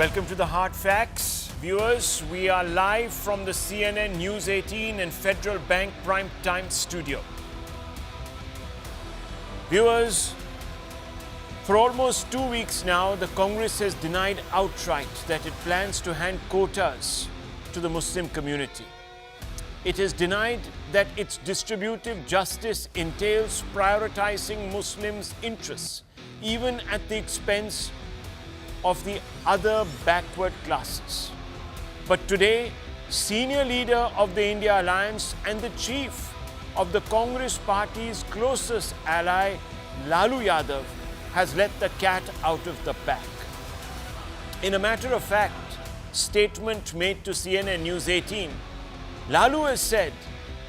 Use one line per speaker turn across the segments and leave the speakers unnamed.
Welcome to the Hard Facts. Viewers, we are live from the CNN News 18 and Federal Bank Prime Time studio. Viewers, for almost 2 weeks now, the Congress has denied outright that it plans to hand quotas to the Muslim community. It has denied that its distributive justice entails prioritizing Muslims' interests, even at the expense of the other backward classes. But today, senior leader of the India Alliance and the chief of the Congress party's closest ally, Lalu Yadav, has let the cat out of the bag. In a matter of fact statement made to CNN News 18, Lalu has said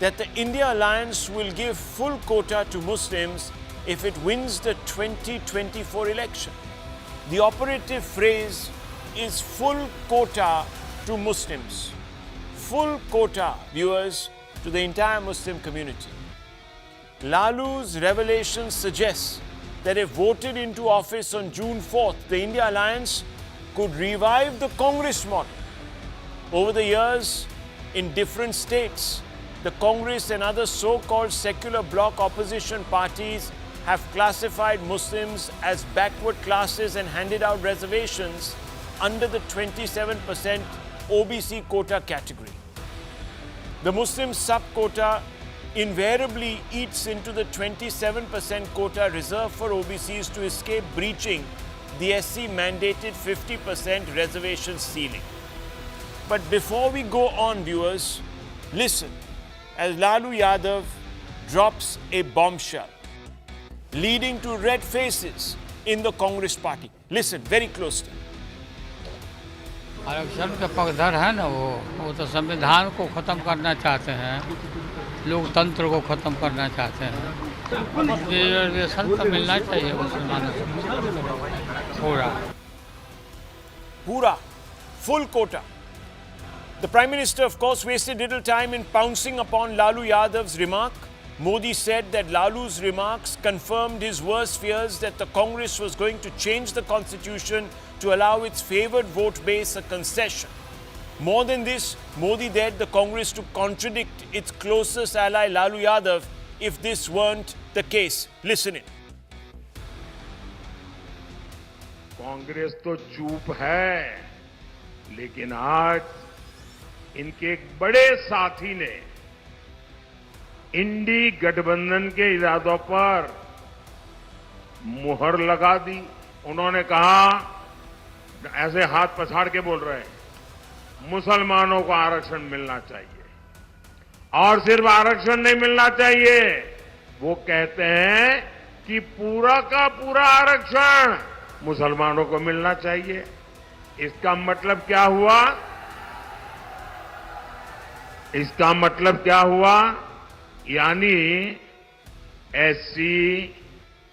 that the India Alliance will give full quota to Muslims if it wins the 2024 election. The operative phrase is full quota to Muslims. Full quota, viewers, to the entire Muslim community. Lalu's revelation suggests that if voted into office on June 4th, the India Alliance could revive the Congress model. Over the years, in different states, the Congress and other so-called secular bloc opposition parties have classified Muslims as backward classes and handed out reservations under the 27% OBC quota category. The Muslim sub-quota invariably eats into the 27% quota reserved for OBCs to escape breaching the SC mandated 50% reservation ceiling. But before we go on, viewers, listen as Lalu Yadav drops a bombshell leading to red faces in the Congress party. Listen very closely.
आरक्षण के पक्षधर है ना वो तो संविधान को खत्म करना चाहते हैं, लोकतंत्र को खत्म करना चाहते हैं। रिजर्वेशन तो मिलना चाहिए मुसलमानों को
पूरा full quota. The Prime Minister, of course, wasted little time in pouncing upon Lalu Yadav's remark. Modi said that Lalu's remarks confirmed his worst fears that the Congress was going to change the constitution to allow its favoured vote base a concession. More than this, Modi dared the Congress to contradict its closest ally Lalu Yadav if this weren't the case. Listen in.
Congress तो चुप है, लेकिन आज इनके एक बड़े साथी ने इंडी गठबंधन के इरादों पर मुहर लगा दी। उन्होंने कहा, ऐसे हाथ पछाड़ के बोल रहे हैं, मुसलमानों को आरक्षण मिलना चाहिए और सिर्फ आरक्षण नहीं मिलना चाहिए, वो कहते हैं कि पूरा का पूरा आरक्षण मुसलमानों को मिलना चाहिए। इसका मतलब क्या हुआ? इसका मतलब क्या हुआ? यानी एससी,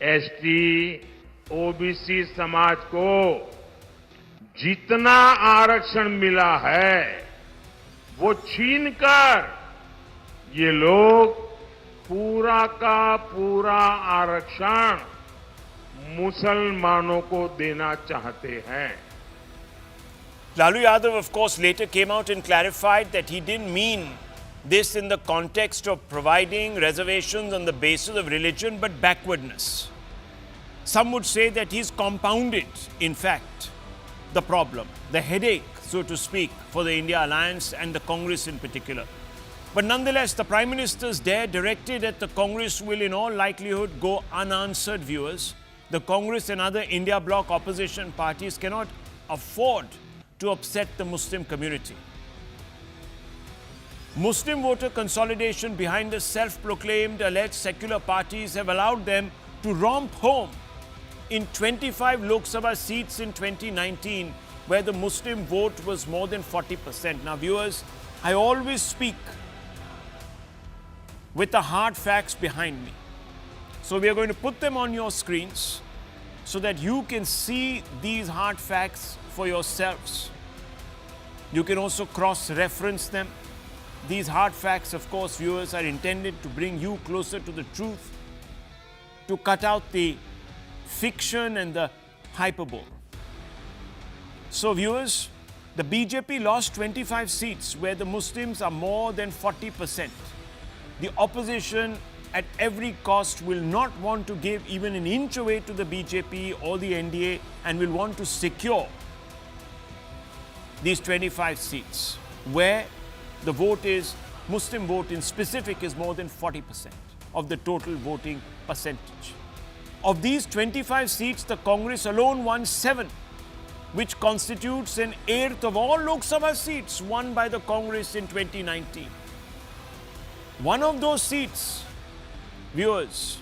एसटी, ओबीसी समाज को जितना आरक्षण मिला है वो छीनकर ये लोग पूरा का पूरा आरक्षण मुसलमानों को देना चाहते हैं।
Lalu Yadav, of course, later came out and clarified that he didn't mean this in the context of providing reservations on the basis of religion, but backwardness. Some would say that he's compounded, in fact, the problem, the headache, so to speak, for the India Alliance and the Congress in particular. But nonetheless, the Prime Minister's dare directed at the Congress will in all likelihood go unanswered, viewers. The Congress and other India bloc opposition parties cannot afford to upset the Muslim community. Muslim voter consolidation behind the self-proclaimed alleged secular parties have allowed them to romp home in 25 Lok Sabha seats in 2019, where the Muslim vote was more than 40%. Now, viewers, I always speak with the hard facts behind me. So we are going to put them on your screens so that you can see these hard facts for yourselves. You can also cross-reference them. These hard facts, of course, viewers, are intended to bring you closer to the truth, to cut out the fiction and the hyperbole. So viewers, the BJP lost 25 seats where the Muslims are more than 40%. The opposition at every cost will not want to give even an inch away to the BJP or the NDA and will want to secure these 25 seats where the vote is, Muslim vote in specific is more than 40% of the total voting percentage. Of these 25 seats, the Congress alone won 7, which constitutes an eighth of all Lok Sabha seats won by the Congress in 2019. One of those seats, viewers,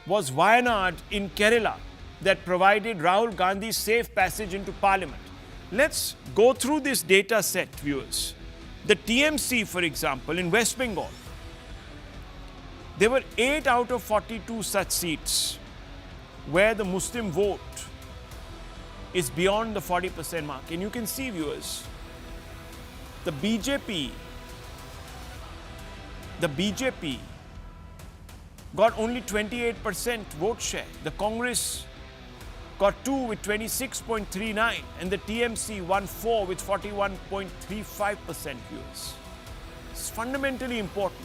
was Wayanad in Kerala that provided Rahul Gandhi safe passage into Parliament. Let's go through this data set, viewers. The TMC, for example, in West Bengal, there were 8 out of 42 such seats where the Muslim vote is beyond the 40% mark. And you can see, viewers, the BJP got only 28% vote share. The Congress got 2 with 26.39% and the TMC won 4 with 41.35% viewers. It's fundamentally important.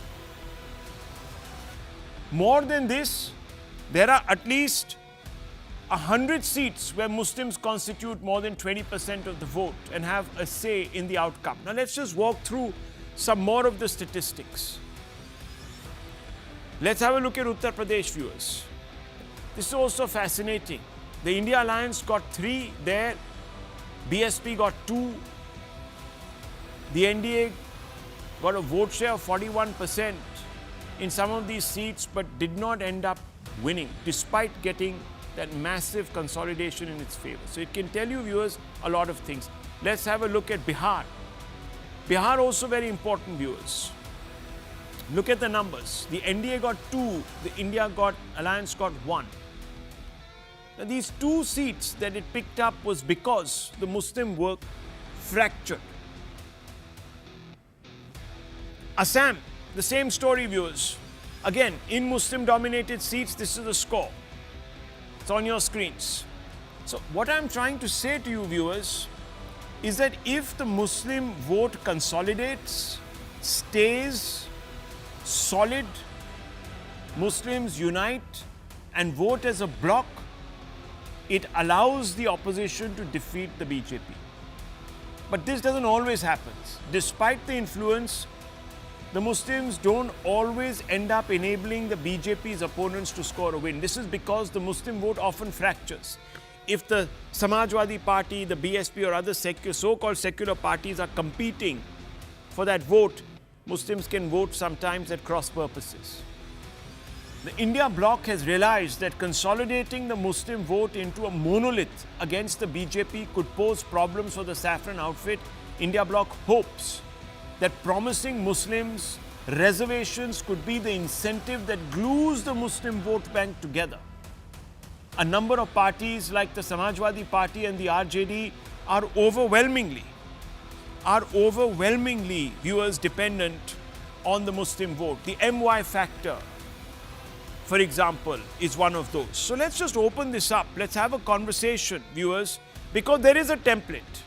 More than this, there are at least 100 seats where Muslims constitute more than 20% of the vote and have a say in the outcome. Now let's just walk through some more of the statistics. Let's have a look at Uttar Pradesh, viewers. This is also fascinating. The India Alliance got 3 there, BSP got 2, the NDA got a vote share of 41% in some of these seats but did not end up winning despite getting that massive consolidation in its favor. So it can tell you, viewers, a lot of things. Let's have a look at Bihar. Bihar also very important, viewers. Look at the numbers. The NDA got 2, the India Alliance got 1. Now, these 2 seats that it picked up was because the Muslim vote fractured. Assam, the same story, viewers. Again, in Muslim-dominated seats, this is the score. It's on your screens. So what I'm trying to say to you, viewers, is that if the Muslim vote consolidates, stays solid, Muslims unite and vote as a bloc, it allows the opposition to defeat the BJP. But this doesn't always happen. Despite the influence, the Muslims don't always end up enabling the BJP's opponents to score a win. This is because the Muslim vote often fractures. If the Samajwadi Party, the BSP or other so-called secular parties are competing for that vote, Muslims can vote sometimes at cross purposes. The India bloc has realized that consolidating the Muslim vote into a monolith against the BJP could pose problems for the saffron outfit. India bloc hopes that promising Muslims reservations could be the incentive that glues the Muslim vote bank together. A number of parties like the Samajwadi Party and the RJD are overwhelmingly, viewers, dependent on the Muslim vote. The MY factor, for example, is one of those. So let's just open this up. Let's have a conversation, viewers, because there is a template.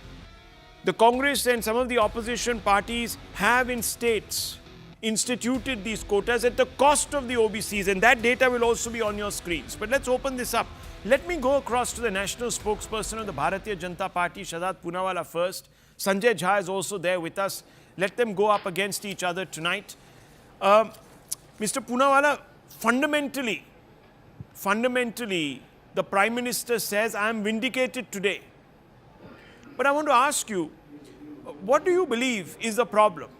The Congress and some of the opposition parties have in states instituted these quotas at the cost of the OBCs, and that data will also be on your screens. But let's open this up. Let me go across to the national spokesperson of the Bharatiya Janata Party, Shahzad Poonawala, first. Sanjay Jha is also there with us. Let them go up against each other tonight. Mr. Poonawala, fundamentally, the Prime Minister says, I am vindicated today. But I want to ask you, what do you believe is the problem?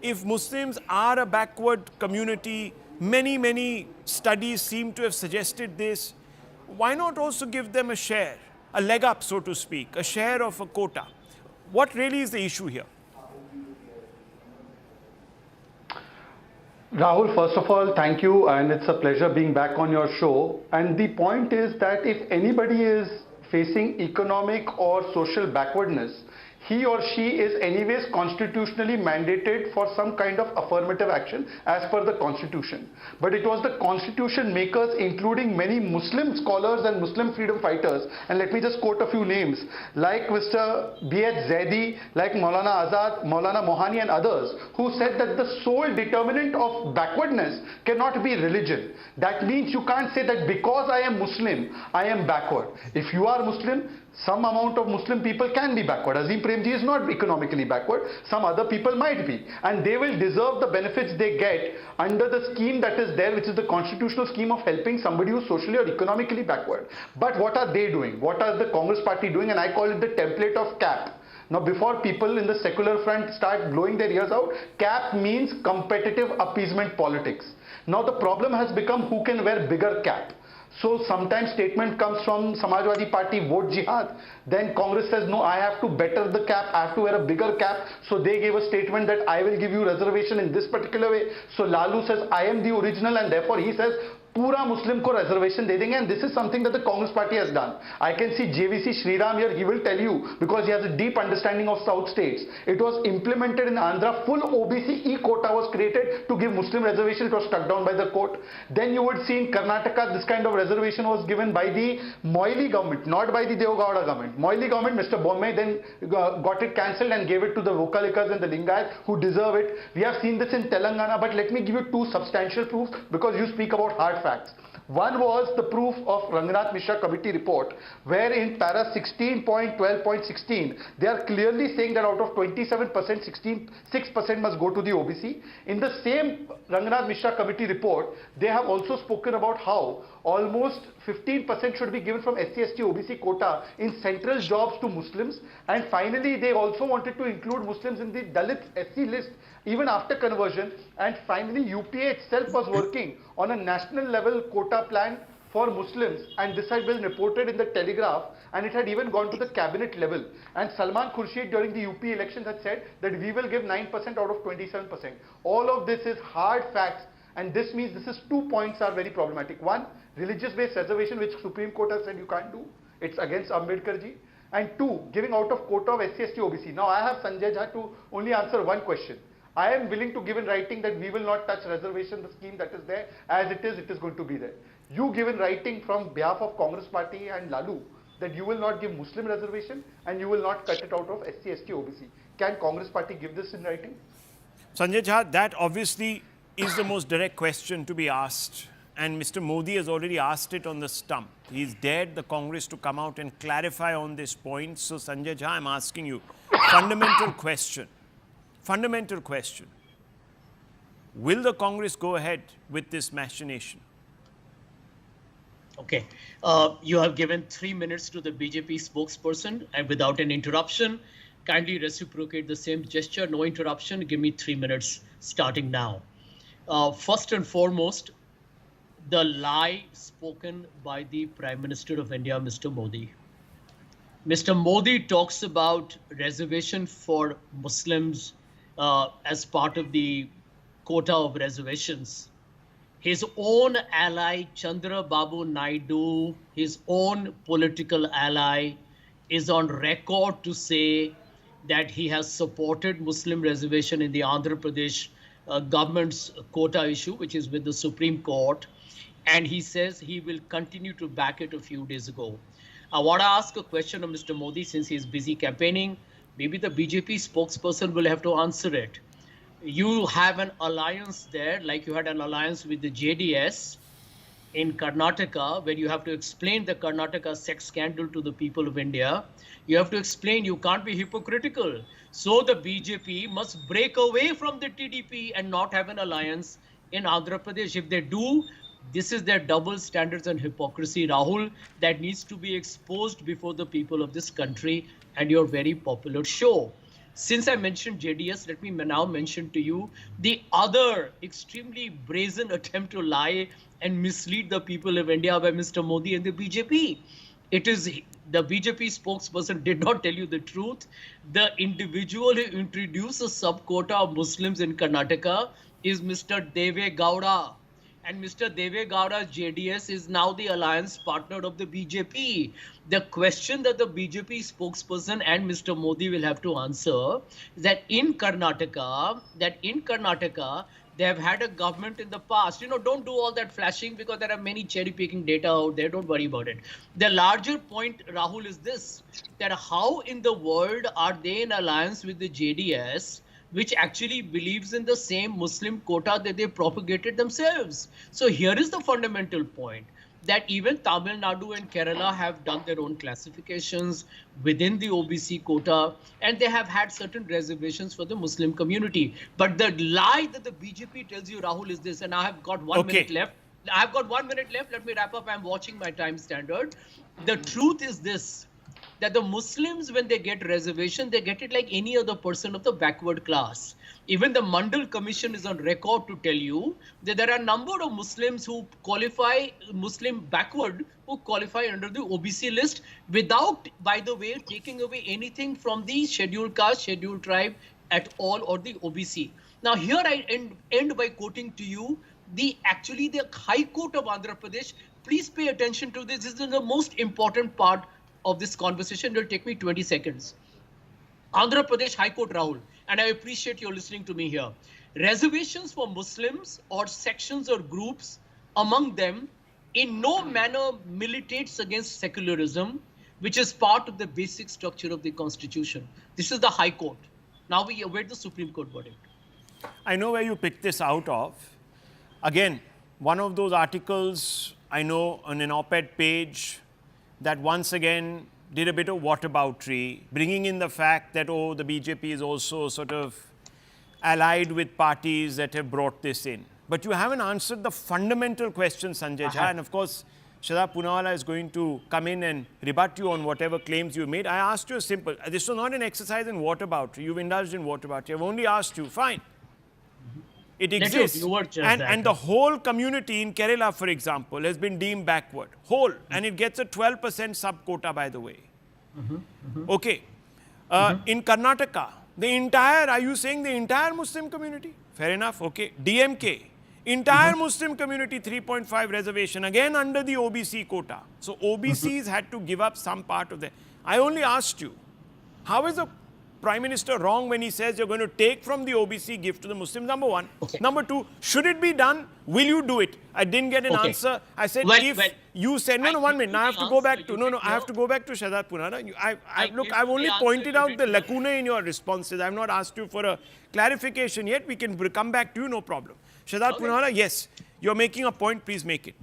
If Muslims are a backward community, many studies seem to have suggested this, why not also give them a share, a leg up, so to speak, a share of a quota? What really is the issue here?
Rahul, first of all, thank you, and it's a pleasure being back on your show. And the point is that if anybody is facing economic or social backwardness, he or she is anyways constitutionally mandated for some kind of affirmative action as per the constitution. But it was the constitution makers, including many Muslim scholars and Muslim freedom fighters, and let me just quote a few names, like Mr. B.H. Zaidi, like Maulana Azad, Maulana Mohani and others, who said that the sole determinant of backwardness cannot be religion. That means you can't say that because I am Muslim, I am backward. If you are Muslim, some amount of Muslim people can be backward. Azim Premji is not economically backward. Some other people might be. And they will deserve the benefits they get under the scheme that is there, which is the constitutional scheme of helping somebody who is socially or economically backward. But what are they doing? What are the Congress party doing? And I call it the template of CAP. Now, before people in the secular front start blowing their ears out, CAP means competitive appeasement politics. Now, the problem has become who can wear bigger cap. So sometimes statement comes from Samajwadi Party, vote jihad. Then Congress says, no, I have to better the cap, I have to wear a bigger cap. So they gave a statement that I will give you reservation in this particular way. So Lalu says, I am the original, and therefore he says, पूरा मुस्लिम को reservation दे देंगे, and this is something that the Congress party has done. I can see JVC Sriram here, he will tell you, because he has a deep understanding of South states. It was implemented in Andhra, full OBC e-quota was created to give Muslim reservation, it was struck down by the court. Then you would see in Karnataka, this kind of reservation was given by the Moily government, not by the Devgowda government. Moily government, Mr. Bombay then got it cancelled and gave it to the Vokalikas and the Lingayats who deserve it. We have seen this in Telangana, but let me give you two substantial proofs, because you speak about hard facts. One was the proof of Ranganath Mishra committee report, where in para 16.12.16 they are clearly saying that out of 27%, 6% must go to the OBC. In the same Ranganath Mishra committee report, they have also spoken about how almost 15% should be given from SC/ST OBC quota in central jobs to Muslims, and finally they also wanted to include Muslims in the Dalit SC list even after conversion, and finally UPA itself was working on a national level quota plan for Muslims, and this had been reported in the Telegraph, and it had even gone to the cabinet level. And Salman Khurshid during the UP elections had said that we will give 9% out of 27%. All of this is hard facts, and this means this is 2 points are very problematic. One, religious-based reservation, which Supreme Court has said you can't do. It's against Ambedkarji. And two, giving out of quota of SC/ST OBC. Now I have Sanjay Jha to only answer one question. I am willing to give in writing that we will not touch reservation, the scheme that is there. As it is going to be there. You give in writing from behalf of Congress party and Lalu that you will not give Muslim reservation and you will not cut it out of SC/ST OBC. Can Congress party give this in writing?
Sanjay Jha, that obviously is the most direct question to be asked. And Mr. Modi has already asked it on the stump. He's dared the Congress to come out and clarify on this point. So Sanjay Jha, I'm asking you, fundamental question. Will the Congress go ahead with this machination?
Okay. You have given 3 minutes to the BJP spokesperson, and without an interruption, kindly reciprocate the same gesture. No interruption. Give me 3 minutes starting now. First and foremost, the lie spoken by the Prime Minister of India, Mr. Modi. Mr. Modi talks about reservation for Muslims as part of the quota of reservations. His own ally, Chandra Babu Naidu, his own political ally, is on record to say that he has supported Muslim reservation in the Andhra Pradesh government's quota issue, which is with the Supreme Court. And he says he will continue to back it a few days ago. I want to ask a question of Mr. Modi, since he's busy campaigning. Maybe the BJP spokesperson will have to answer it. You have an alliance there, like you had an alliance with the JDS in Karnataka, where you have to explain the Karnataka sex scandal to the people of India. You have to explain, you can't be hypocritical. So the BJP must break away from the TDP and not have an alliance in Andhra Pradesh. If they do, this is their double standards and hypocrisy, Rahul, that needs to be exposed before the people of this country and your very popular show. Since I mentioned JDS, let me now mention to you the other extremely brazen attempt to lie and mislead the people of India by Mr. Modi and the BJP. It is the BJP spokesperson did not tell you the truth. The individual who introduced a sub-quota of Muslims in Karnataka is Mr. Deve Gowda. and Mr. Deve Gowda's JDS is now the alliance partner of the BJP. The question that the BJP spokesperson and Mr. Modi will have to answer is that in Karnataka, they have had a government in the past. Don't do all that flashing because there are many cherry-picking data out there. Don't worry about it. The larger point, Rahul, is this, that how in the world are they in alliance with the JDS, which actually believes in the same Muslim quota that they propagated themselves? So here is the fundamental point, that even Tamil Nadu and Kerala have done their own classifications within the OBC quota, and they have had certain reservations for the Muslim community. But the lie that the BJP tells you, Rahul, is this, and I have got 1 minute left. I've got 1 minute left. Let me wrap up. I'm watching my time standard. The truth is this, that the Muslims, when they get reservation, they get it like any other person of the backward class. Even the Mandal Commission is on record to tell you that there are a number of Muslims who qualify Muslim backward, who qualify under the OBC list without, by the way, taking away anything from the scheduled caste, scheduled tribe at all, or the OBC. Now here I end by quoting to you the High Court of Andhra Pradesh. Please pay attention to this. This is the most important part of this conversation. It will take me 20 seconds. Andhra Pradesh High Court, Rahul, and I appreciate you listening to me here. Reservations for Muslims or sections or groups among them in no manner militates against secularism, which is part of the basic structure of the Constitution. This is the High Court. Now we await the Supreme Court verdict.
I know where you picked this out of. Again, one of those articles I know on an op-ed page that once again did a bit of whataboutery, bringing in the fact that, oh, the BJP is also sort of allied with parties that have brought this in. But you haven't answered the fundamental question, Sanjay Jha. And of course, Shraddha Poonawalla is going to come in and rebut you on whatever claims you made. I asked you a simple, this was not an exercise in whataboutery. You've indulged in whataboutery. I've only asked you, fine. It exists. And the whole community in Kerala, for example, has been deemed backward. Whole. And it gets a 12% sub-quota, by the way. Okay. In Karnataka, are you saying the entire Muslim community? Fair enough. Okay. DMK, entire Muslim community, 3.5 reservation, again under the OBC quota. So OBCs had to give up some part of their. I only asked you, how is the Prime Minister wrong when he says you're going to take from the OBC, give to the Muslims? Number one. Okay. Number two, should it be done? Will you do it? I didn't get an answer. I said, you said, no, 1 minute. Now I have to go back to, I have to go back to Shraddha Poonawalla. Look, I've only pointed out the lacuna in your responses. I've not asked you for a clarification yet. We can come back to you, no problem. Shraddha Poonawalla, yes, you're making a point. Please make it.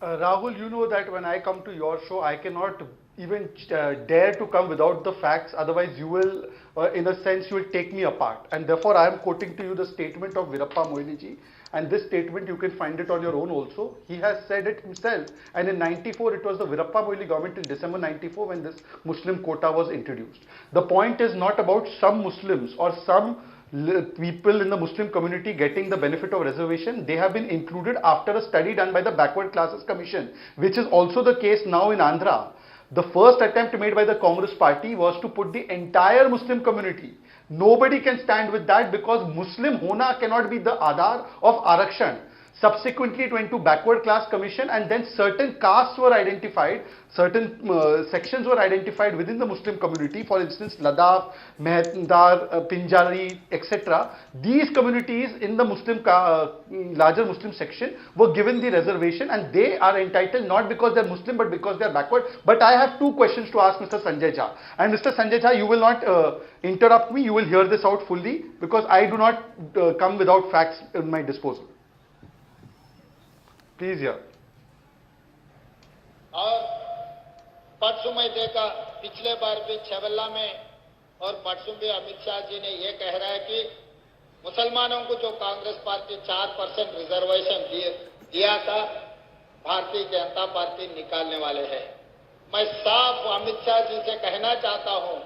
Rahul, you know that when I come to your show, I cannot even dare to come without the facts. Otherwise, you will, in a sense, you will take me apart. And therefore, I am quoting to you the statement of Veerappa Moiliji. And this statement, you can find it on your own also. He has said it himself. And in 94, it was the Veerappa Moili government in December 94 when this Muslim quota was introduced. The point is not about some Muslims or some people in the Muslim community getting the benefit of reservation. They have been included after a study done by the Backward Classes Commission, which is also the case now in Andhra. The first attempt made by the Congress party was to put the entire Muslim community. Nobody can stand with that because Muslim hona cannot be the Aadhar of Arakshan. Subsequently, it went to Backward Class Commission, and then certain castes were identified, certain sections were identified within the Muslim community, for instance, Ladakh, Mehendar, Pinjari, etc. These communities in the Muslim, larger Muslim section were given the reservation, and they are entitled not because they are Muslim, but because they are backward. But I have two questions to ask Mr. Sanjay Jha. And Mr. Sanjay Jha, you will not interrupt me, you will hear this out fully, because I do not come without facts in my disposal. Please hear.
और परसों मैं देखा पिछले बार भी छबल्ला में और परसों भी अमित शाह जी ने ये कह रहा है कि मुसलमानों को जो कांग्रेस पार्टी 4% रिजर्वेशन दिया था भारतीय जनता पार्टी निकालने वाले है। मैं साफ अमित शाह जी से कहना चाहता हूं,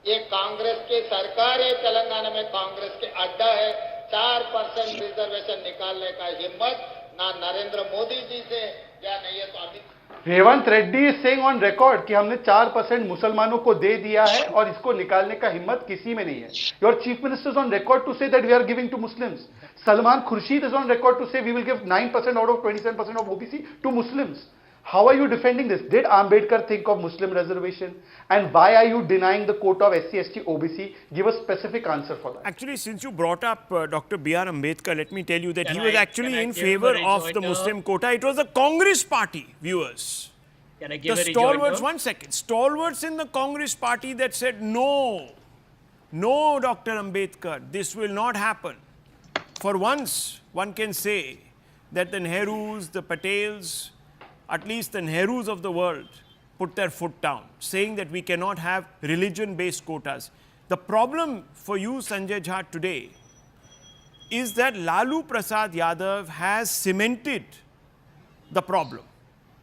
ये कांग्रेस की सरकार है, तेलंगाना में कांग्रेस के अड्डा है। 4% रिजर्वेशन निकालने का हिम्मत ना नरेंद्र मोदी जी से या नहीं है तो Amit
Revanth Reddy is saying on record कि हमने 4% मुसलमानों को दे दिया है और इसको निकालने का हिम्मत किसी में नहीं है. Your chief minister is on record to say that we are giving to Muslims. Salman Khurshid is on record to say we will give 9% out of 27% of OBC to Muslims. How are you defending this? Did Ambedkar think of Muslim reservation? And why are you denying the quota of SC, ST, OBC? Give a specific answer for that.
Actually, since you brought up Dr. B.R. Ambedkar, let me tell you that he was actually in favor of the Muslim quota. It was the Congress party, viewers.
Can I give
The
a rejoinder?
stalwarts, one second, stalwarts in the Congress party that said, no, no, Dr. Ambedkar, this will not happen. For once, one can say that the Nehrus, the Patels, at least the Nehrus of the world, put their foot down, saying that we cannot have religion-based quotas. The problem for you, Sanjay Jha, today is that Lalu Prasad Yadav has cemented the problem,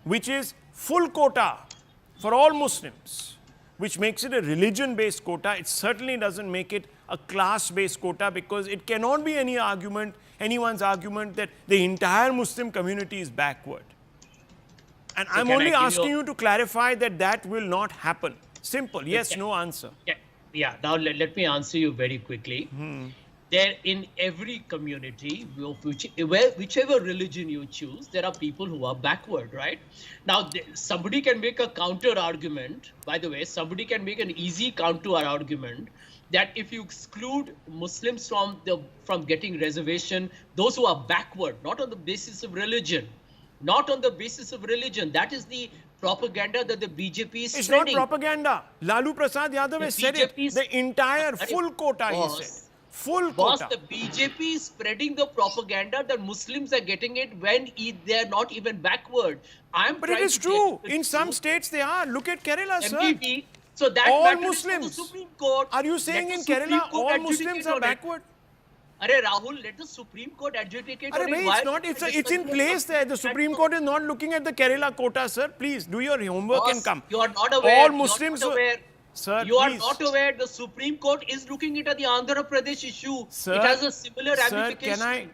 which is full quota for all Muslims, which makes it a religion-based quota. It certainly doesn't make it a class-based quota, because it cannot be anyone's argument that the entire Muslim community is backward. And I'm only asking you to clarify that that will not happen. Simple. Yes, no answer.
Yeah. Now let me answer you very quickly. There, in every community, whichever religion you choose, there are people who are backward, right? Now, somebody can make a counter argument. By the way, somebody can make an easy counter argument that if you exclude Muslims from getting reservation, those who are backward, not on the basis of religion, not on the basis of religion. That is the propaganda that the BJP is spreading.
It's not propaganda. Lalu Prasad Yadav has said it. The entire full quota, he said. Full quota.
The BJP is spreading the propaganda that Muslims are getting it when they are not even backward.
But it is true. In some states they are. Look at Kerala,
MPP,
sir.
So that
all
Muslims.
Muslims.
Supreme Court.
Are you saying in Kerala all Muslims are backward?
Arey Rahul, let the Supreme Court adjudicate on it.
It's not. It's in place there. The Supreme Court is not looking at the Kerala quota, sir. Please do your homework and come.
You are not aware.
All Muslims. Sir,
you are not aware. The Supreme Court is looking at the Andhra Pradesh issue.
Sir,
it has a similar ramification.
Sir,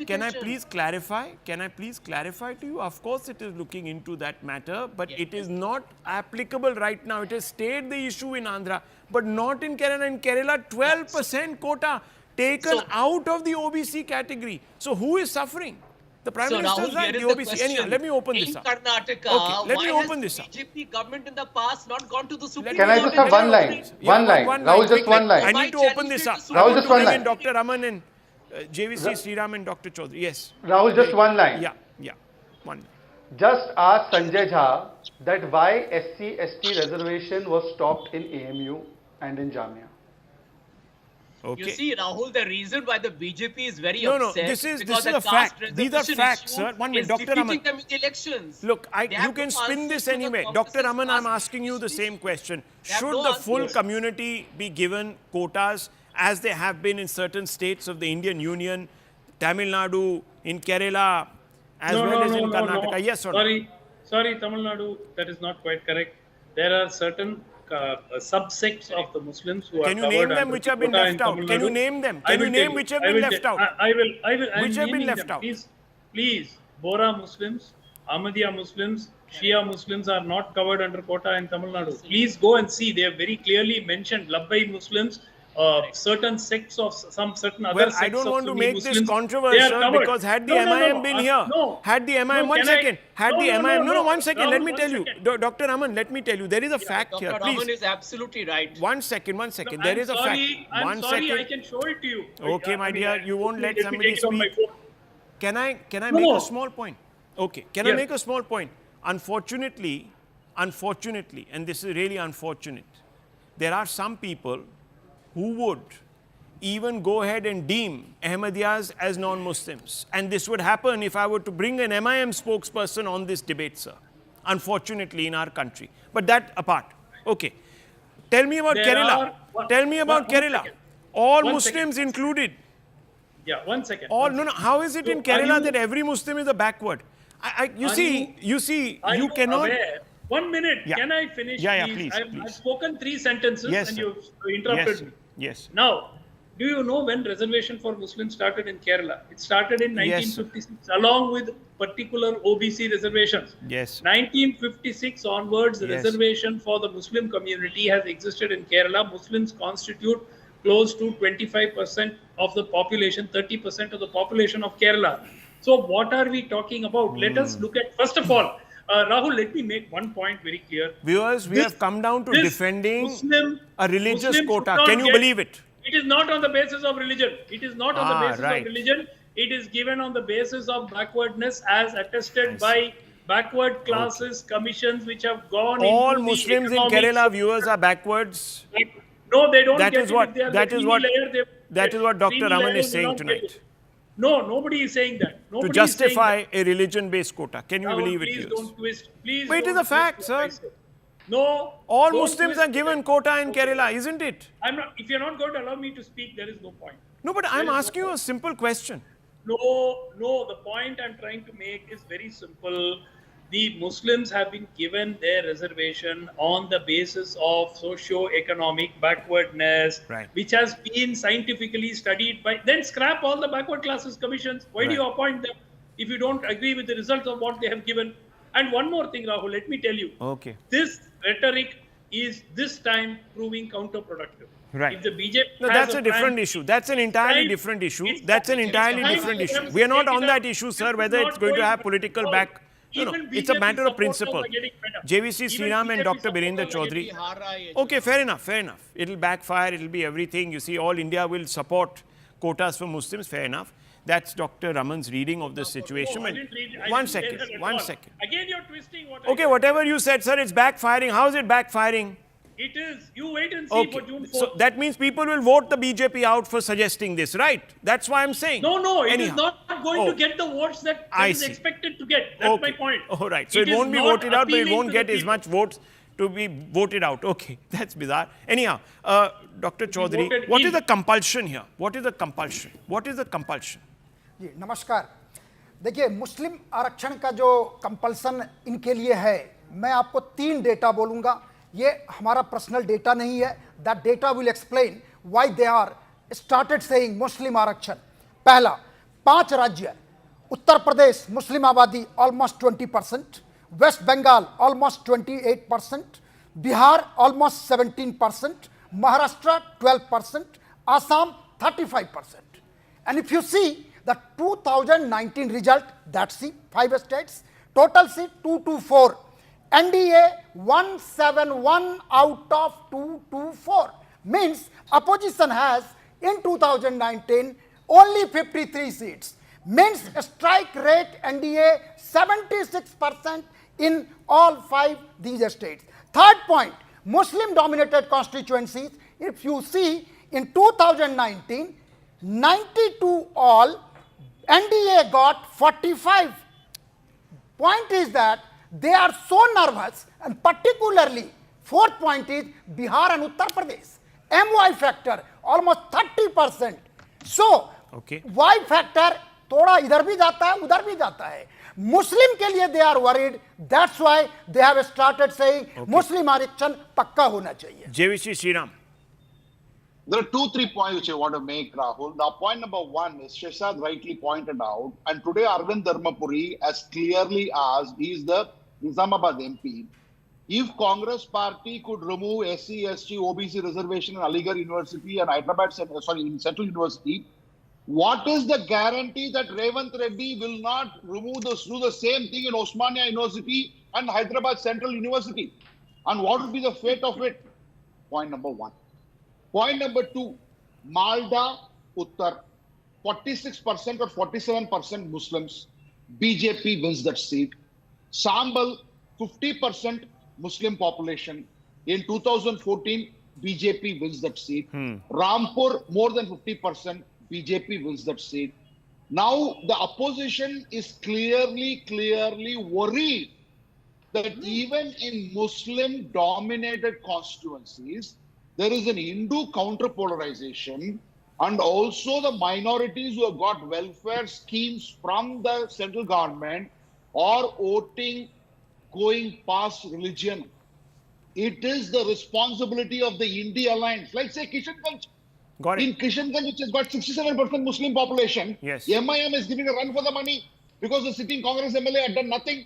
can I please clarify? Can I please clarify to you? Of course, it is looking into that matter, but it is not applicable right now. It has stayed the issue in Andhra, but not in Kerala. In Kerala, 12% quota taken out of the OBC category. So who is suffering? The Prime Minister is right, the OBC. Anyhow, let me open this up.
Karnataka,
let me open this up.
BJP government in the past not gone to the Supreme
Can I just have one line? One line. Rahul, just one line.
I need to open this up.
Rahul, just one line.
Dr. Raman and JVC Sriram and Dr. Chaudhary. Yes.
Rahul, just one line.
Yeah. One line.
Just ask Sanjay Jha that why SC, ST reservation was stopped in AMU and in Jamia.
Okay.
You see, Rahul, the reason why the BJP is very
No,
upset
this is
because
a fact. These are facts, sir. One minute, Dr. Raman.
Elections.
Look, you can spin this anyway. Dr. Raman, I'm asking you the same question. Should the full community be given quotas as they have been in certain states of the Indian Union, Tamil Nadu, in Kerala, as well as in Karnataka?
No.
Yes or no?
Sorry, Tamil Nadu, that is not quite correct. There are certain subsects of the Muslims who
Can you name them which have been left out? Can you name them? Can you name which have been left out?
I will.
Which have been left out?
Please, Bora Muslims, Ahmadiyya Muslims, Shia Muslims are not covered under quota in Tamil Nadu. Please go and see. They have very clearly mentioned Labbai Muslims, certain sects of some certain other sects.
Well, I don't want to make
Muslims,
this controversial because had the MIM been here, had the MIM, one second, one second, let me tell you, Dr. Raman, let me tell you, there is a fact here, please.
Dr. Raman is absolutely right.
One second, there is a fact.
I'm sorry, I can show it to you.
Okay, my dear, you won't let somebody speak. Can I make a small point? Okay, can I make a small point? Unfortunately, and this is really unfortunate, there are some people who would even go ahead and deem Ahmadiyyas as non-Muslims. And this would happen if I were to bring an MIM spokesperson on this debate, sir. Unfortunately, in our country. But that apart. Okay. Tell me about Kerala. Tell me about Kerala. All Muslims included.
Yeah, 1 second.
How is it in Kerala that every Muslim is a backward? You cannot...
Aware? 1 minute.
Yeah.
Can I finish?
Please?
I've spoken 3 sentences and you've interrupted me.
Yes.
Now, do you know when reservation for Muslims started in Kerala? It started in
Yes,
1956, along with particular OBC reservations.
Yes.
1956 onwards, the
Yes.
reservation for the Muslim community has existed in Kerala. Muslims constitute close to 25% of the population, 30% of the population of Kerala. So what are we talking about? Let us look at, first of all, Rahul, let me make one point very clear.
Viewers, we have come down to defending a religious
Muslim
quota.
should not
Can you believe it?
It is not on the basis of religion. It is not on the basis
right.
of religion. It is given on the basis of backwardness as attested by backward classes commissions which have gone
All
into
Muslims
the
in
economic
Kerala, viewers, are backwards.
No, they don't
That
get
is
it.
what-
If they are
that
the
is
creamy
what-
layer, they
That is what Dr.
creamy
Raman
layer
is
will
saying
not get
tonight.
it. No, nobody is saying that.
To
Nobody is saying
justify
that.
a religion-based quota. Can you
Rahul,
believe it,
please
viewers?
don't twist. Please
But it is
don't
a fact,
twist what I
sir.
say. No.
All
don't
Muslims
twist
are given
it.
quota in Kerala, isn't it?
I'm not. If you're not going to allow me to speak, there is no point.
No, but I'm asking you a simple question.
No, the point I'm trying to make is very simple. The Muslims have been given their reservation on the basis of socio-economic backwardness,
Right.
which has been scientifically studied by, then scrap all the backward classes commissions. Why do you
Right.
appoint them if you don't agree with the results of what they have given? And one more thing, Rahul, let me tell you.
Okay.
This rhetoric is this time proving counterproductive.
Right.
If the BJP
No,
has
that's a
plan-
different issue. That's an entirely
Time-
different issue.
it's-
That's an
it's
entirely
time
different
for
issue.
them to
We are not
take
on
it
that
up.
issue,
This
sir,
is
whether
not
it's going to
going
have
to-
political
No,
back. No,
even
it's a
BJP
matter of
supporters
principle.
are getting fed up.
JVC
Even
Sriram and
BJP
Dr. Birendra
supporters are
Chaudhary.
getting-
Okay, fair enough. It'll backfire, it'll be everything. You see, all India will support quotas for Muslims, fair enough. That's Dr. Raman's reading of the situation.
No, I didn't read- I
One
didn't say
second,
that at
one
all.
second.
Again, you're twisting what I
Okay,
said.
whatever you said, sir, it's backfiring. How is it backfiring?
It is. You wait and see
Okay,
for June 4th.
so that means people will vote the BJP out for suggesting this, right? That's why I'm saying.
No, it is
Anyhow.
not going to get the votes that
I
is
see.
expected to get. That's my point.
All right. So it
is
won't be
not
voted out, but it
appealing
won't
to
get
the
as
people.
much votes to be voted out. Okay, that's bizarre. Anyhow, Dr. Chaudhary,
voted
what
in.
is the compulsion here? What is the compulsion? What is the compulsion?
जी नमस्कार। देखिए मुस्लिम आरक्षण का जो compulsion इनके लिए है, मैं आपको 3 डेटा बोलूँगा। ये हमारा पर्सनल डेटा नहीं है। That data will explain why they are started saying Muslim आरक्षण। पहला, 5 राज्य, उत्तर प्रदेश मुस्लिम आबादी almost 20%, West Bengal almost 28%, Bihar almost 17%, Maharashtra 12%, Assam 35%. And if you see the 2019 result, that's the 5 states, total seat 224, NDA 171 out of 224, means opposition has in 2019 only 53 seats, means strike rate NDA 76% in all 5 these states. Third point, Muslim dominated constituencies, if you see in 2019, 92 all, NDA got 45. Point is that they are so nervous, and particularly fourth point is Bihar and Uttar Pradesh. MY factor almost 30%. So,
Okay.
Y factor थोड़ा इधर भी जाता है उधर भी जाता है. मुस्लिम के लिए they are worried. That's why they have started saying मुस्लिम आरक्षण पक्का होना चाहिए.
JVC Sriram.
There are 2-3 points which I want to make, Rahul. Now, point number 1 is Shashad rightly pointed out, and today Arvind Dharmapuri has clearly asked, he is the Nizamabad MP, if Congress party could remove SC, ST, OBC reservation in Aligarh University and Hyderabad, in Central University, what is the guarantee that Revant Reddy will not do the same thing in Osmania University and Hyderabad Central University? And what would be the fate of it? Point number 1. Point number 2, Malda, Uttar, 46% or 47% Muslims. BJP wins that seat. Sambal, 50% Muslim population. In 2014, BJP wins that seat. Rampur, more than 50%, BJP wins that seat. Now, the opposition is clearly worried that even in Muslim-dominated constituencies, there is an Hindu counter-polarization, and also the minorities who have got welfare schemes from the central government are voting going past religion. It is the responsibility of the India Alliance, like say Kishanganj.
Got it.
In Kishanganj, which has got 67% Muslim population,
Yes.
AIMIM is giving a run for the money because the sitting Congress MLA had done nothing.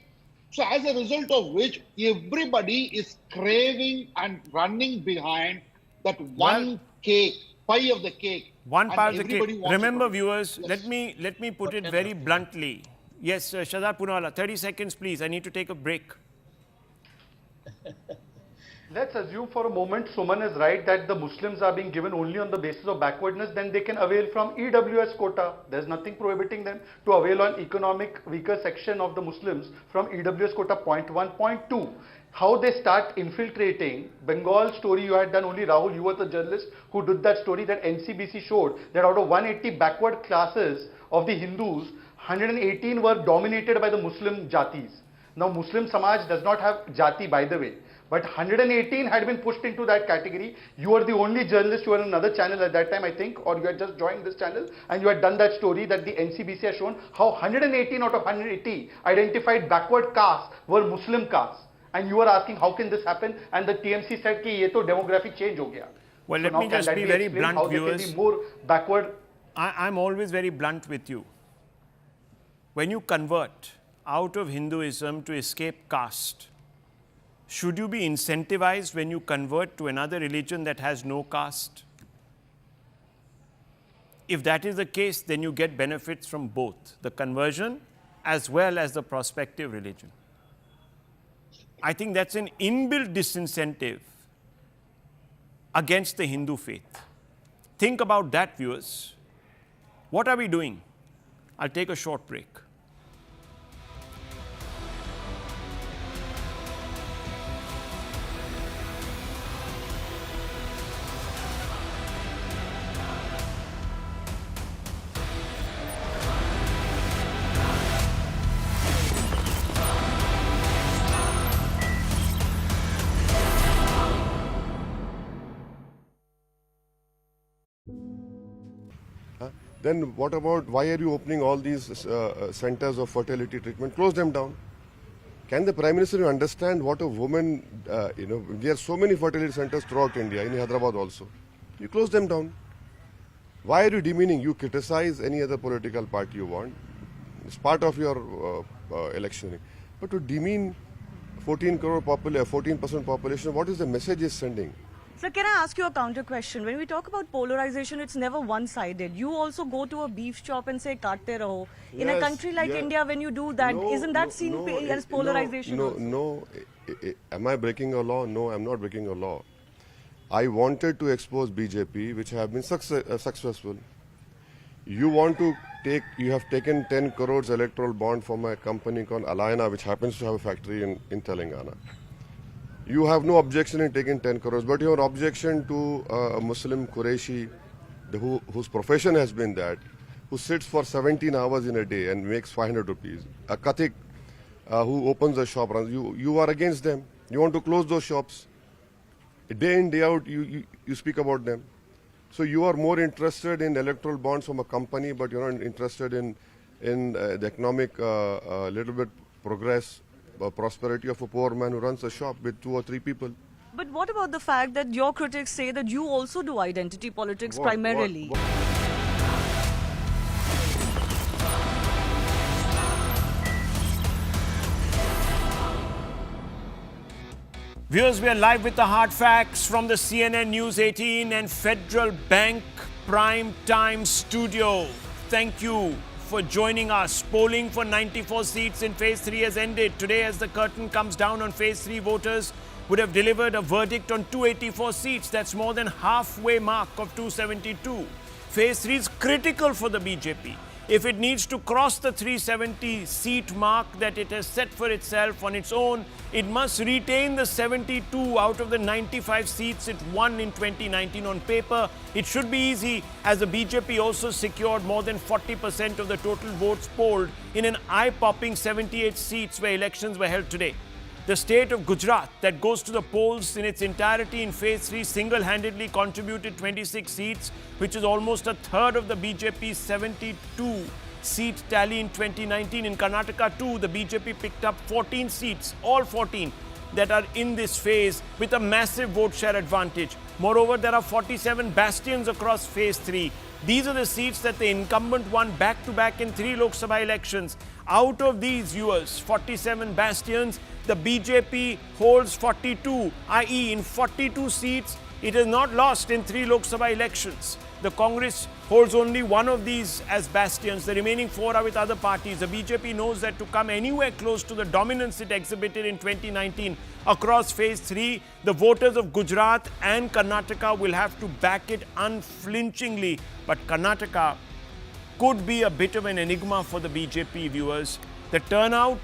So as a result of which, everybody is craving and running behind that one cake, pie of the cake.
One
And
part of the
everybody
cake.
wants
Remember,
it.
viewers,
Yes.
let me put it very bluntly. Yes, Shahzad Poonawalla, 30 seconds, please. I need to take a break.
Let's assume for a moment Suman is right that the Muslims are being given only on the basis of backwardness, then they can avail from EWS quota. There's nothing prohibiting them to avail on economic weaker section of the Muslims from EWS quota. Point 1. Point 2. How they start infiltrating Bengal story you had done, only Rahul, you were the journalist who did that story, that NCBC showed that out of 180 backward classes of the Hindus, 118 were dominated by the Muslim jatis. Now Muslim Samaj does not have jati, by the way, but 118 had been pushed into that category. You were the only journalist, you were on another channel at that time, I think, or you had just joined this channel, and you had done that story that the NCBC has shown how 118 out of 180 identified backward castes were Muslim castes. And you were asking how can this happen, and the TMC said कि ये तो demographic change हो गया.
Well,
So
let
now
me
can
just
that
be
be
very
explained
blunt,
how they
viewers.
can be more backward?
I'm always very blunt with you. When you convert out of Hinduism to escape caste, should you be incentivized when you convert to another religion that has no caste? If that is the case, then you get benefits from both the conversion as well as the prospective religion. I think that's an inbuilt disincentive against the Hindu faith. Think about that, viewers. What are we doing? I'll take a short break.
Then what about, why are you opening all these centers of fertility treatment? Close them down. Can the Prime Minister understand what a woman, there are so many fertility centers throughout India, in Hyderabad also. You close them down. Why are you demeaning? You criticize any other political party you want. It's part of your electioning. But to demean 14% population, what is the message it's sending?
Sir, can I ask you a counter question? When we talk about polarization, it's never one-sided. You also go to a beef shop and say, "Kaatte raho." In a
Yes,
country like
yeah.
India, when you do that, isn't that seen as polarization?
No. Am I breaking a law? No, I'm not breaking a law. I wanted to expose BJP, which have been successful. You have taken 10 crores electoral bond from a company called Alayana, which happens to have a factory in Telangana. You have no objection in taking 10 crores, but your objection to a Muslim Qureshi, whose profession has been that, who sits for 17 hours in a day and makes 500 rupees, a Kathik who opens a shop, you are against them. You want to close those shops. Day in, day out, you speak about them. So you are more interested in electoral bonds from a company, but you're not interested in the economic little bit progress, prosperity of a poor man who runs a shop with 2 or 3 people.
But what about the fact that your critics say that you also do identity politics primarily?
Viewers, we are live with the hard facts from the CNN News 18 and Federal Bank Prime Time Studio. Thank you for joining us. Polling for 94 seats in Phase 3 has ended. Today, as the curtain comes down on Phase 3, voters would have delivered a verdict on 284 seats. That's more than halfway mark of 272. Phase 3 is critical for the BJP. If it needs to cross the 370 seat mark that it has set for itself on its own, it must retain the 72 out of the 95 seats it won in 2019 on paper. It should be easy, as the BJP also secured more than 40% of the total votes polled in an eye-popping 78 seats where elections were held today. The state of Gujarat, that goes to the polls in its entirety in Phase 3, single-handedly contributed 26 seats, which is almost a third of the BJP's 72-seat tally in 2019. In Karnataka too, the BJP picked up 14 seats, all 14. that are in this phase with a massive vote share advantage. Moreover, there are 47 bastions across phase 3. These are the seats that the incumbent won back-to-back in 3 Lok Sabha elections. Out of these, viewers, 47 bastions, the BJP holds 42, i.e. in 42 seats, it has not lost in 3 Lok Sabha elections. The Congress holds only one of these as bastions. The remaining 4 are with other parties. The BJP knows that to come anywhere close to the dominance it exhibited in 2019 across phase 3, the voters of Gujarat and Karnataka will have to back it unflinchingly. But Karnataka could be a bit of an enigma for the BJP, viewers. The turnout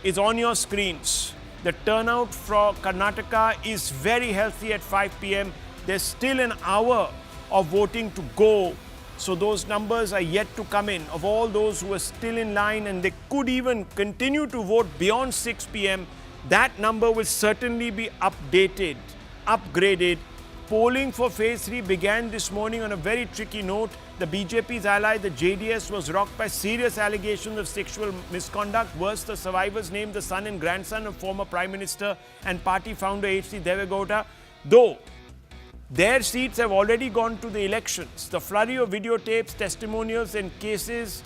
is on your screens. The turnout for Karnataka is very healthy at 5 p.m. There's still an hour of voting to go. So those numbers are yet to come in of all those who are still in line, and they could even continue to vote beyond 6 p.m. That number will certainly be updated, upgraded. Polling for phase 3 began this morning on a very tricky note. The BJP's ally, the JDS, was rocked by serious allegations of sexual misconduct. Worse, the survivors named the son and grandson of former Prime Minister and party founder H.D. Deve Gowda. Though their seats have already gone to the elections, the flurry of videotapes, testimonials and cases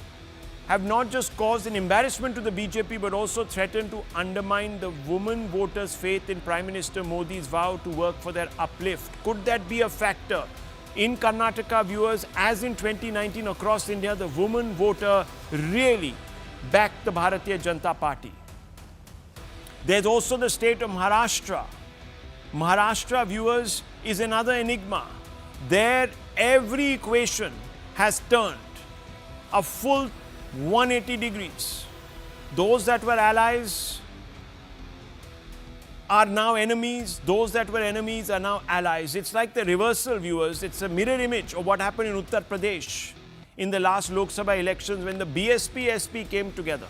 have not just caused an embarrassment to the BJP but also threatened to undermine the women voters' faith in Prime Minister Modi's vow to work for their uplift. Could that be a factor? In Karnataka, viewers, as in 2019 across India, the woman voter really backed the Bharatiya Janata Party. There's also the state of Maharashtra. Maharashtra, viewers, is another enigma. There, every equation has turned a full 180 degrees. Those that were allies are now enemies. Those that were enemies are now allies. It's like the reversal, viewers. It's a mirror image of what happened in Uttar Pradesh in the last Lok Sabha elections when the BSP-SP came together.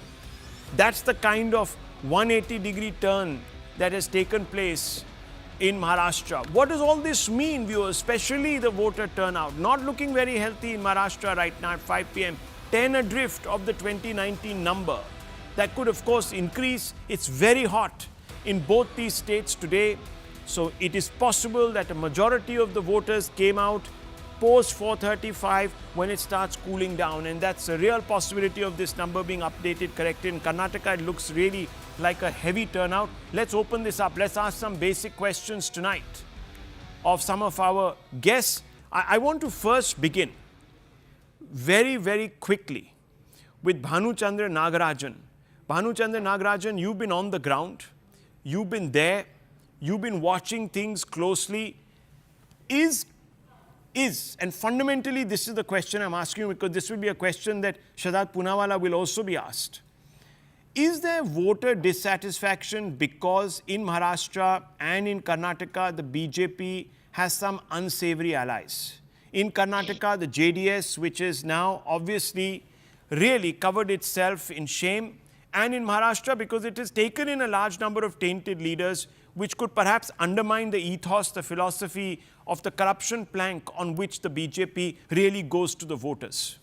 That's the kind of 180-degree turn that has taken place in Maharashtra. What does all this mean, viewers, especially the voter turnout? Not looking very healthy in Maharashtra right now at 5 p.m. 10 adrift of the 2019 number. That could, of course, increase. It's very hot in both these states today. So it is possible that a majority of the voters came out post 4:35 when it starts cooling down. And that's a real possibility of this number being updated, corrected. In Karnataka, it looks really like a heavy turnout. Let's open this up. Let's ask some basic questions tonight of some of our guests. I want to first begin very, very quickly with Bhanu Chandra Nagarajan. Bhanu Chandra Nagarajan, you've been on the ground. You've been there. You've been watching things closely. And fundamentally, this is the question I'm asking you, because this will be a question that Shahzad Poonawalla will also be asked. Is there voter dissatisfaction because in Maharashtra and in Karnataka, the BJP has some unsavory allies? In Karnataka, the JDS, which is now obviously really covered itself in shame, and in Maharashtra because it has taken in a large number of tainted leaders, which could perhaps undermine the ethos, the philosophy of the corruption plank on which the BJP really goes to the voters.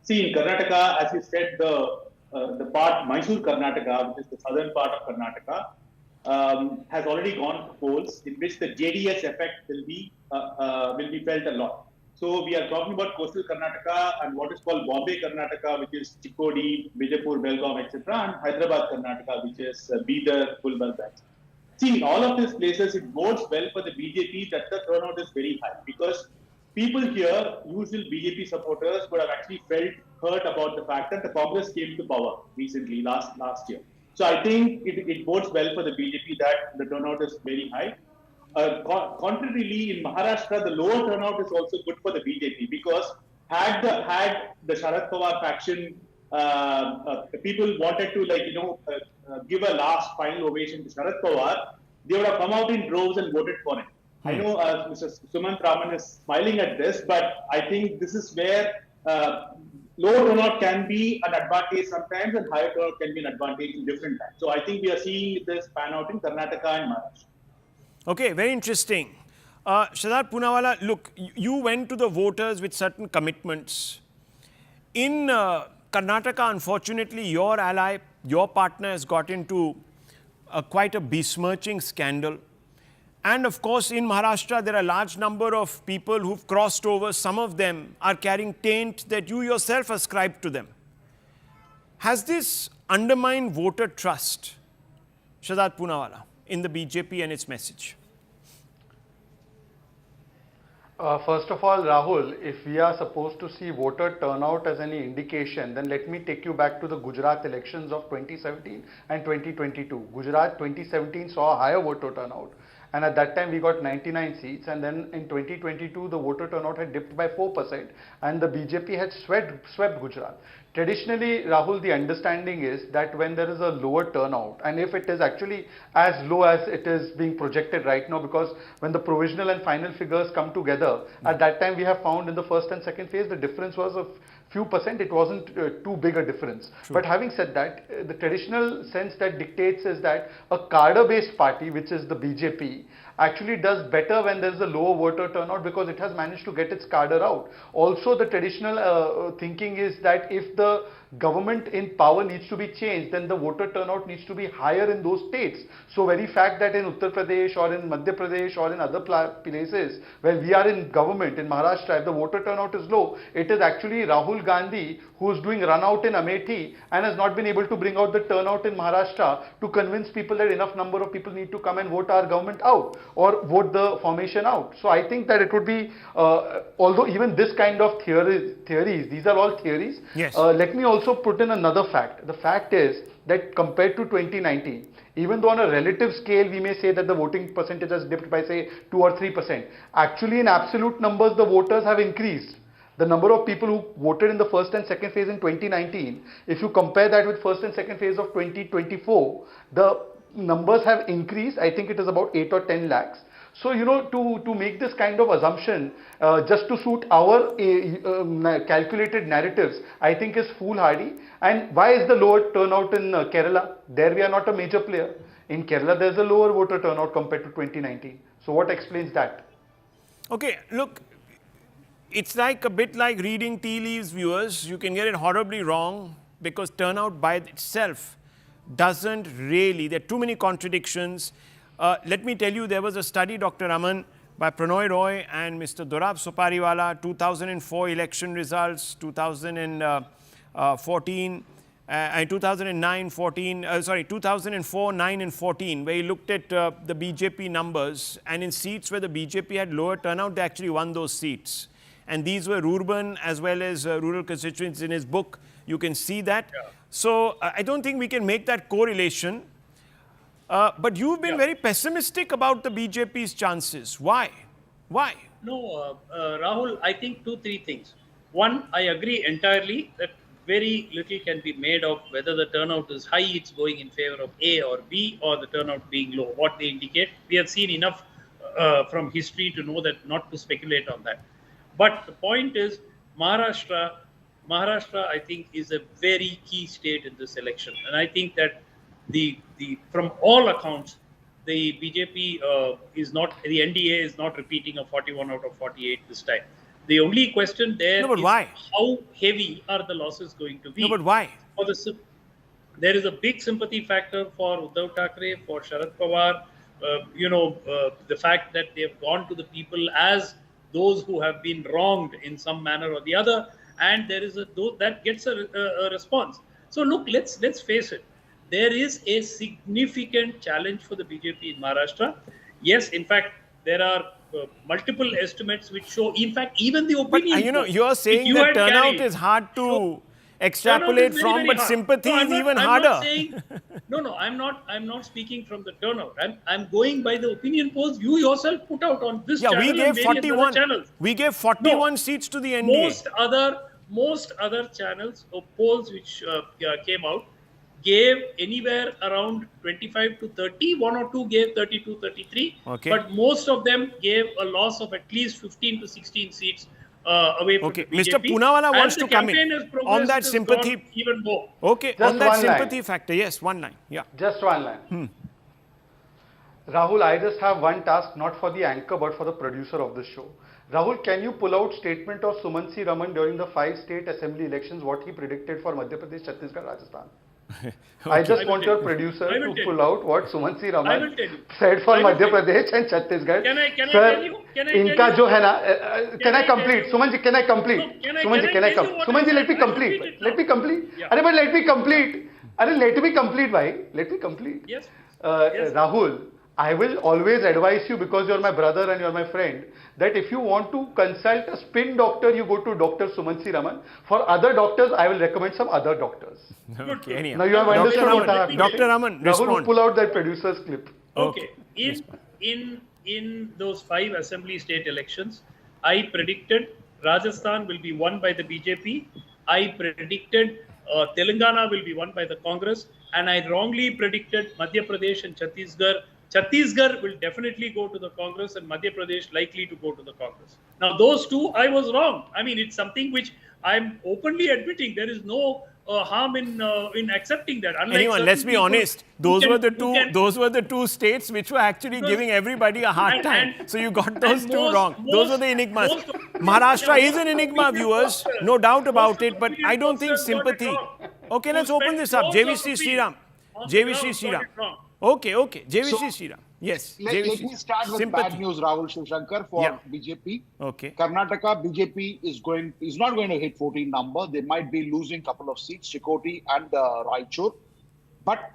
See, in Karnataka, as you said, the part Mysore Karnataka, which is the southern part of Karnataka, has already gone to polls in which the JDS effect will be felt a lot. So we are talking about coastal Karnataka and what is called Bombay Karnataka, which is Chikkodi, Vijaypur, Belgaum, etc., and Hyderabad Karnataka, which is Bidar, Gulbarga. See, in all of these places, it bodes well for the BJP that the turnout is very high, because people here, usual BJP supporters, would have actually felt hurt about the fact that the Congress came to power recently, last year. So I think it bodes well for the BJP that the turnout is very high. Contrarily, in Maharashtra, the lower turnout is also good for the BJP, because had the Sharad Pawar faction, people wanted to give a last final ovation to Sharad Pawar, they would have come out in droves and voted for him. I know Mr. Sumant Raman is smiling at this, but I think this is where low turnout can be an advantage sometimes and higher turnout can be an advantage in different times. So I think we are seeing this pan out in Karnataka and Maharashtra. Okay, very interesting. Shahzad Poonawalla, look, you went to the voters with certain commitments. In Karnataka, unfortunately, your ally, your partner has got into
quite a besmirching scandal. And of course, in Maharashtra, there are a large number of people who've crossed over. Some of them are carrying taint that you yourself ascribe to them. Has this undermined voter trust, Shahzad Poonawalla, in the BJP and its message?
First of all, Rahul, if we are supposed to see voter turnout as any indication, then let me take you back to the Gujarat elections of 2017 and 2022. Gujarat 2017 saw a higher voter turnout. And at that time we got 99 seats, and then in 2022 the voter turnout had dipped by 4% and the BJP had swept Gujarat. Traditionally, Rahul, the understanding is that when there is a lower turnout, and if it is actually as low as it is being projected right now, because when the provisional and final figures come together, at that time we have found in the first and second phase the difference was a few percent, it wasn't too big a difference. True. But having said that, the traditional sense that dictates is that a cadre-based party, which is the BJP, actually does better when there is a lower voter turnout because it has managed to get its cadre out. Also, the traditional thinking is that if the government in power needs to be changed, then the voter turnout needs to be higher in those states. So very fact that in Uttar Pradesh or in Madhya Pradesh or in other places where we are in government, in Maharashtra, if the voter turnout is low, it is actually Rahul Gandhi who is doing run out in Amethi and has not been able to bring out the turnout in Maharashtra to convince people that enough number of people need to come and vote our government out or vote the formation out. So I think that it would be, although even this kind of theories, these are all theories.
Yes.
Let me also put in another fact. The fact is that compared to 2019, even though on a relative scale we may say that the voting percentage has dipped by say 2 or 3%, actually in absolute numbers the voters have increased. The number of people who voted in the first and second phase in 2019, if you compare that with first and second phase of 2024, the numbers have increased. I think it is about 8 or 10 lakhs. So, you know, to make this kind of assumption just to suit our calculated narratives, I think is foolhardy. And why is the lower turnout in Kerala? There we are not a major player. In Kerala, there's a lower voter turnout compared to 2019. So what explains that?
Okay, look, it's like a bit like reading tea leaves, viewers. You can get it horribly wrong because turnout by itself doesn't really, there are too many contradictions. Let me tell you, there was a study, Dr. Raman, by Pranoy Roy and Mr. Dorab Supariwala, 2004 election results, 2014, 2004, 9 and 14, where he looked at the BJP numbers, and in seats where the BJP had lower turnout, they actually won those seats. And these were urban as well as rural constituencies. In his book, you can see that. Yeah. So I don't think we can make that correlation. But you've been very pessimistic about the BJP's chances. Why? Why?
No, Rahul, I think 2-3 things. One, I agree entirely that very little can be made of whether the turnout is high, it's going in favor of A or B, or the turnout being low. What they indicate, we have seen enough from history to know that not to speculate on that. But the point is, Maharashtra, I think, is a very key state in this election. And I think that from all accounts, the BJP is not, the NDA is not repeating a 41 out of 48 this time. The only question there is
why?
How heavy are the losses going to be?
No, but why?
There is a big sympathy factor for Uddhav Thackeray, for Sharad Pawar. The fact that they have gone to the people as those who have been wronged in some manner or the other, and there is that gets a response. So look, let's face it. There is a significant challenge for the BJP in Maharashtra. Yes, in fact, there are multiple estimates which show, in fact, even the opinion.
But, you're saying that turnout is hard to extrapolate from, but sympathy is even harder.
I'm not speaking from the turnout. I'm going by the opinion polls you yourself put out on this channel.
We gave 41. We gave 41 seats to the NDA.
Most other channels or polls which came out gave anywhere around 25 to 30. One or two gave 32, 33. Okay. But most of them gave a loss of at least 15 to 16 seats away from the BJP.
Mr. Poonawalla wants to come in on that sympathy.
Even more.
Okay, just on that sympathy factor. Yes, one line. Yeah.
Just one line. Rahul, I just have one task, not for the anchor, but for the producer of the show. Rahul, can you pull out statement of Suman C. Raman during the 5 state assembly elections, what he predicted for Madhya Pradesh, Chhattisgarh, Rajasthan? I just want your
I
producer
will
to
tell
pull
you.
out what Sumansi
I will
Raman
tell you.
said for
I will
Madhya
tell you.
Pradesh and Chhattisgarh.
Can I
Sir,
tell you? Can I tell
इनका
you?
जो है ना, can I
I tell
complete?
you?
Sumanji, can I complete?
No, can I
Sumanji, can I
tell you
complete?
what
Sumanji,
I
let me
said? I'll
complete.
repeat it
Let
now.
me complete.
Yeah.
But let me complete. Let me complete, bhai. Let me complete.
Yes.
Rahul, I will always advise you, because you're my brother and you're my friend, that if you want to consult a spin doctor, you go to Dr. Sumansi Raman. For other doctors, I will recommend some other doctors.
Okay, anyhow.
Now you have understood what I have to
Dr.
say.
Raman,
Rahul,
respond.
pull out that producer's clip.
Okay. In those 5 assembly state elections, I predicted Rajasthan will be won by the BJP. I predicted Telangana will be won by the Congress, and I wrongly predicted Madhya Pradesh and Chhattisgarh. Chhattisgarh will definitely go to the Congress, and Madhya Pradesh likely to go to the Congress. Now, those two, I was wrong. I mean, it's something which I'm openly admitting. There is no harm in accepting that. Unlike
Anyone, let's be
certain
honest.
people
Those
who can-
those were the two states which were actually giving everybody a hard time. So you got those two wrong. Those are the enigmas. Maharashtra is an enigma, viewers. No doubt about it. But I don't think sympathy. Okay, let's open this up. JVC Sriram. JVC Sriram. Okay. JVC Sriram. Yes.
Let me start with bad news, Rahul Shivshankar, for BJP.
Okay.
Karnataka BJP is not going to hit 14 number. They might be losing a couple of seats, Chikoti and Raichur. But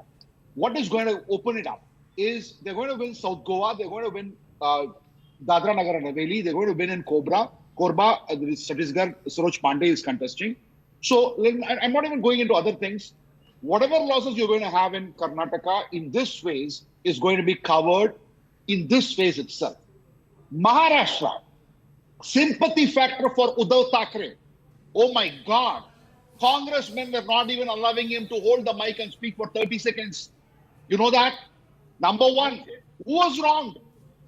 what is going to open it up is they're going to win South Goa, they're going to win Dadra Nagar and Haveli, they're going to win in Korba, Chhattisgarh, Saroj Pandey is contesting. So I'm not even going into other things. Whatever losses you're going to have in Karnataka in this phase is going to be covered in this phase itself. Maharashtra, sympathy factor for Uddhav Thackeray. Oh my God. Congressmen were not even allowing him to hold the mic and speak for 30 seconds. You know that? Number one, who was wrong?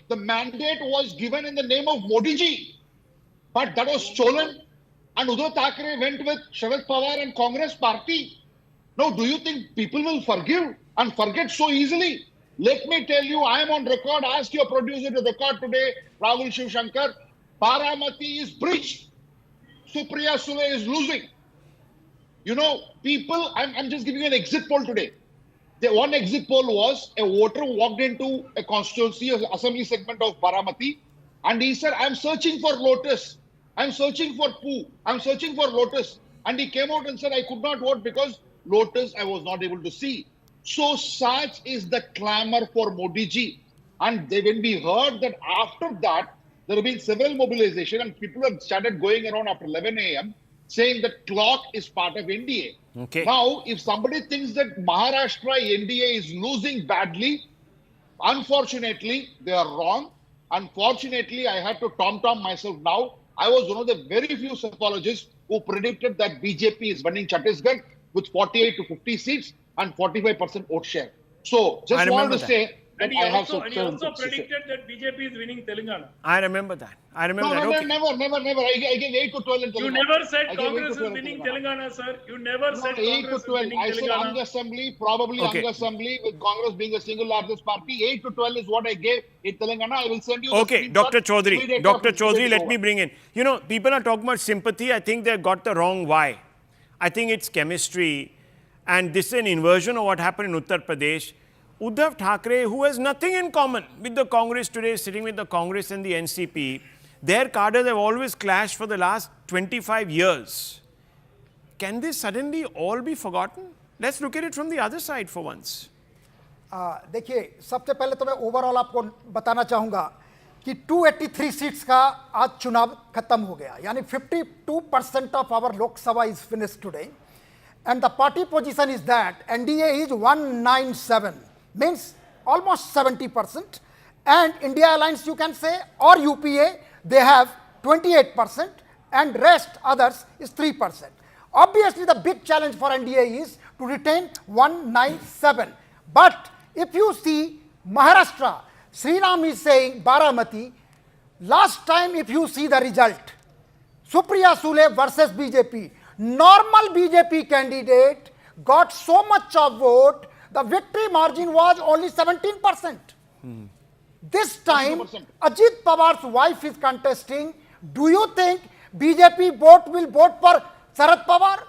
The mandate was given in the name of Modi ji, but that was stolen, and Uddhav Thackeray went with Sharad Pawar and Congress party. Now, do you think people will forgive and forget so easily? Let me tell you, I am on record. Ask your producer to record today, Rahul Shivshankar. Baramati is breached. Supriya Sule is losing. You know, people, I'm just giving you an exit poll today. The one exit poll was a voter walked into a constituency, an assembly segment of Baramati, and he said, I'm searching for Lotus. I'm searching for Poo. I'm searching for Lotus. And he came out and said, I could not vote because Lotus I was not able to see. So such is the clamor for Modi ji. And when we heard that after that, there have been several mobilization and people have started going around after 11 a.m. saying that clock is part of NDA.
Okay.
Now, if somebody thinks that Maharashtra NDA is losing badly, unfortunately, they are wrong. Unfortunately, I have to tom-tom myself now. I was one of the very few psephologists who predicted that BJP is winning Chhattisgarh with 48 to 50 seats and 45% vote share. So, just wanted to say that
he also predicted that BJP is winning Telangana.
I remember that.
Never. I gave 8 to 12 in Telangana.
You never said Congress is winning Telangana, sir. You never said
8 to
Congress
12.
is winning
I said
Telangana.
Ang Assembly, probably Ang Assembly, with Congress being the single largest party. 8 to 12 is what I gave in Telangana. I will send you.
Okay, Dr. Chaudhary, let me bring in. You know, people are talking about sympathy. I think they've got the wrong why. I think it's chemistry. And this is an inversion of what happened in Uttar Pradesh. Uddhav Thackeray, who has nothing in common with the Congress today, sitting with the Congress and the NCP, their cadres have always clashed for the last 25 years. Can this suddenly all be forgotten? Let's look at it from the other side for once.
देखिए, सबसे पहले तो मैं overall आपको बताना चाहूँगा कि 283 seats का आज चुनाव खत्म हो गया, यानी 52% of our Lok Sabha is finished today. And the party position is that NDA is 197, means almost 70%. And India Alliance, you can say, or UPA, they have 28%, and rest others is 3%. Obviously, the big challenge for NDA is to retain 197. But if you see Maharashtra, Sriram is saying Baramati. Last time, if you see the result, Supriya Sule versus BJP, normal BJP candidate got so much of vote, the victory margin was only 17%. This time, 100%. Ajit Pawar's wife is contesting. Do you think BJP will vote for Sharad Pawar?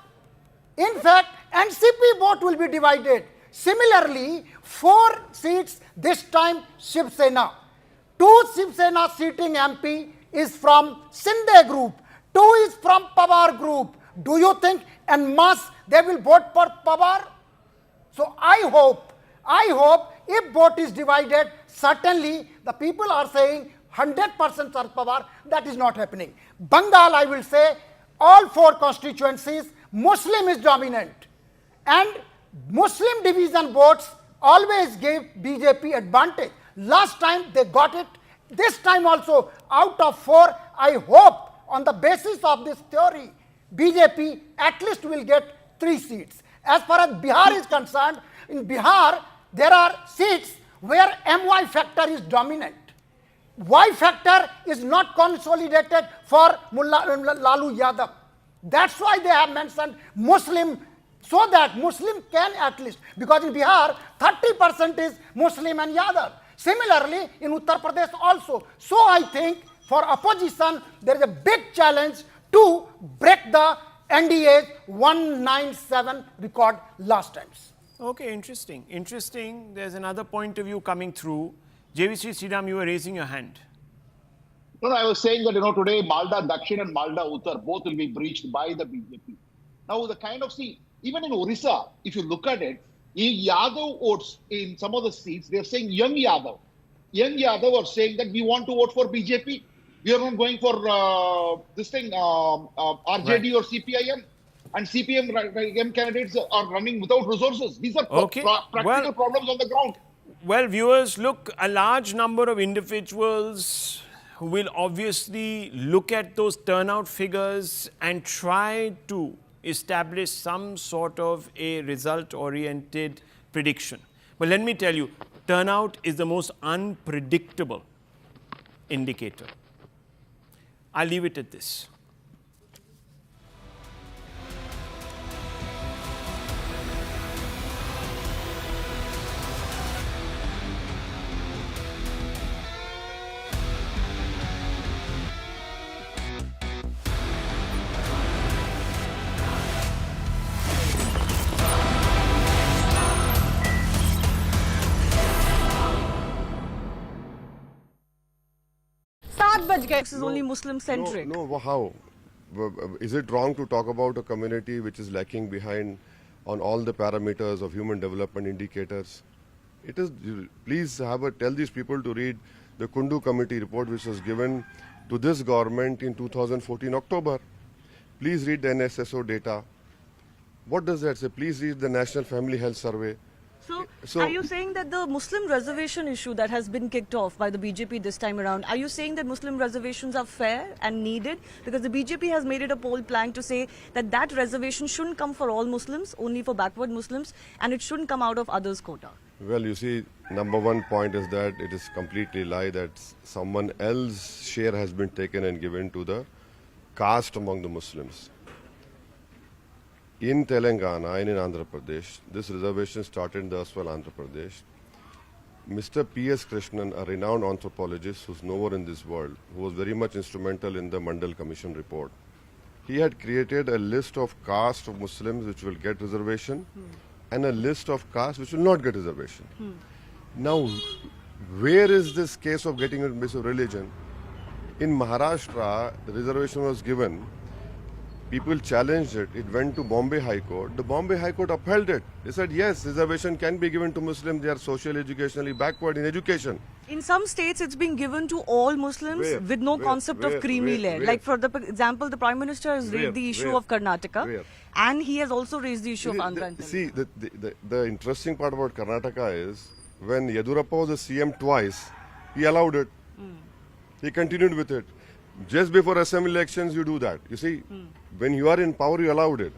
In fact, NCP vote will be divided. Similarly, 4 seats this time Shiv Sena. 2 Shiv Sena seating MP is from Shinde group. 2 is from Pawar group. Do you think en masse they will vote for Pawar? So I hope if vote is divided, certainly the people are saying 100% Sharad Pawar. That is not happening. Bengal, I will say, all 4 constituencies, Muslim is dominant. And Muslim division votes always gave BJP advantage. Last time they got it. This time also, out of 4, I hope on the basis of this theory, BJP at least will get 3 seats. As far as Bihar is concerned, in Bihar, there are seats where MY factor is dominant. Y factor is not consolidated for Lalu Yadav. That's why they have mentioned Muslim, so that Muslim can at least, because in Bihar, 30% is Muslim and Yadav. Similarly, in Uttar Pradesh also. So I think for opposition, there is a big challenge to break the NDA's 197 record last times.
Okay, interesting. Interesting. There's another point of view coming through. JVC Sriram, you were raising your hand.
No, I was saying that, today Malda Dakshin and Malda Uttar both will be breached by the BJP. Now, even in Orissa, if you look at it, Yadav votes in some of the seats, they're saying young Yadav. Young Yadav are saying that we want to vote for BJP. We are not going for RJD or CPIM. And CPM candidates are running without resources. These are practical problems on the ground.
Well, viewers, look, a large number of individuals will obviously look at those turnout figures and try to establish some sort of a result-oriented prediction. But let me tell you, turnout is the most unpredictable indicator. I'll leave it at this.
This is only Muslim centric.
No, how? Is it wrong to talk about a community which is lacking behind on all the parameters of human development indicators? It is. Please tell these people to read the Kundu Committee report, which was given to this government in 2014 October. Please read the NSSO data. What does that say? Please read the National Family Health Survey.
So, are you saying that the Muslim reservation issue that has been kicked off by the BJP this time around, are you saying that Muslim reservations are fair and needed? Because the BJP has made it a poll plank to say that that reservation shouldn't come for all Muslims, only for backward Muslims, and it shouldn't come out of others' quota.
Well, you see, number one point is that it is completely lie that someone else's share has been taken and given to the caste among the Muslims. In Telangana and in Andhra Pradesh, this reservation started in the erstwhile Andhra Pradesh. Mr. P.S. Krishnan, a renowned anthropologist who's nowhere in this world, who was very much instrumental in the Mandal Commission report, he had created a list of caste of Muslims which will get reservation and a list of castes which will not get reservation. Now, where is this case of getting a base of religion? In Maharashtra, the reservation was given. People challenged it. It went to Bombay High Court. The Bombay High Court upheld it. They said, yes, reservation can be given to Muslims. They are socially, educationally backward in education.
In some states, it's being given to all Muslims with no concept of creamy layer. Like, for example, the Prime Minister has raised the issue of Karnataka, and he has also raised the issue of Andhra and Telangana.
See, the interesting part about Karnataka is, when Yadurappa was the CM twice, he allowed it. He continued with it. Just before assembly elections, you do that. You see, when you are in power, you allowed it.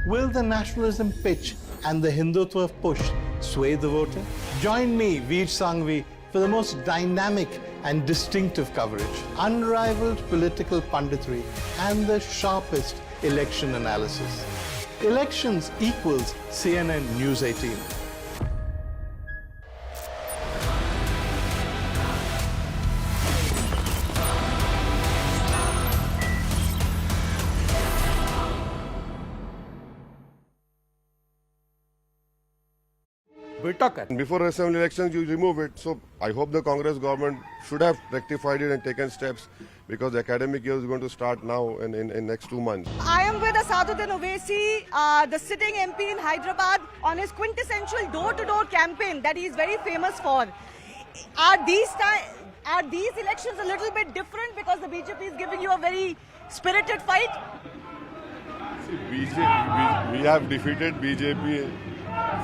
Will the nationalism pitch and the Hindutva push sway the voter? Join me, Veer Sanghvi, for the most dynamic and distinctive coverage, unrivaled political punditry, and the sharpest election analysis. Elections equals CNN News 18.
बेटा कहते हैं।
Before assembly elections, you remove it. So I hope the Congress government should have rectified it and taken steps, because the academic year is going to start now in next 2 months.
I am with Asaduddin Owaisi, the sitting MP in Hyderabad, on his quintessential door-to-door campaign that he is very famous for. Are these elections a little bit different because the BJP is giving you a very spirited fight?
See, we have defeated BJP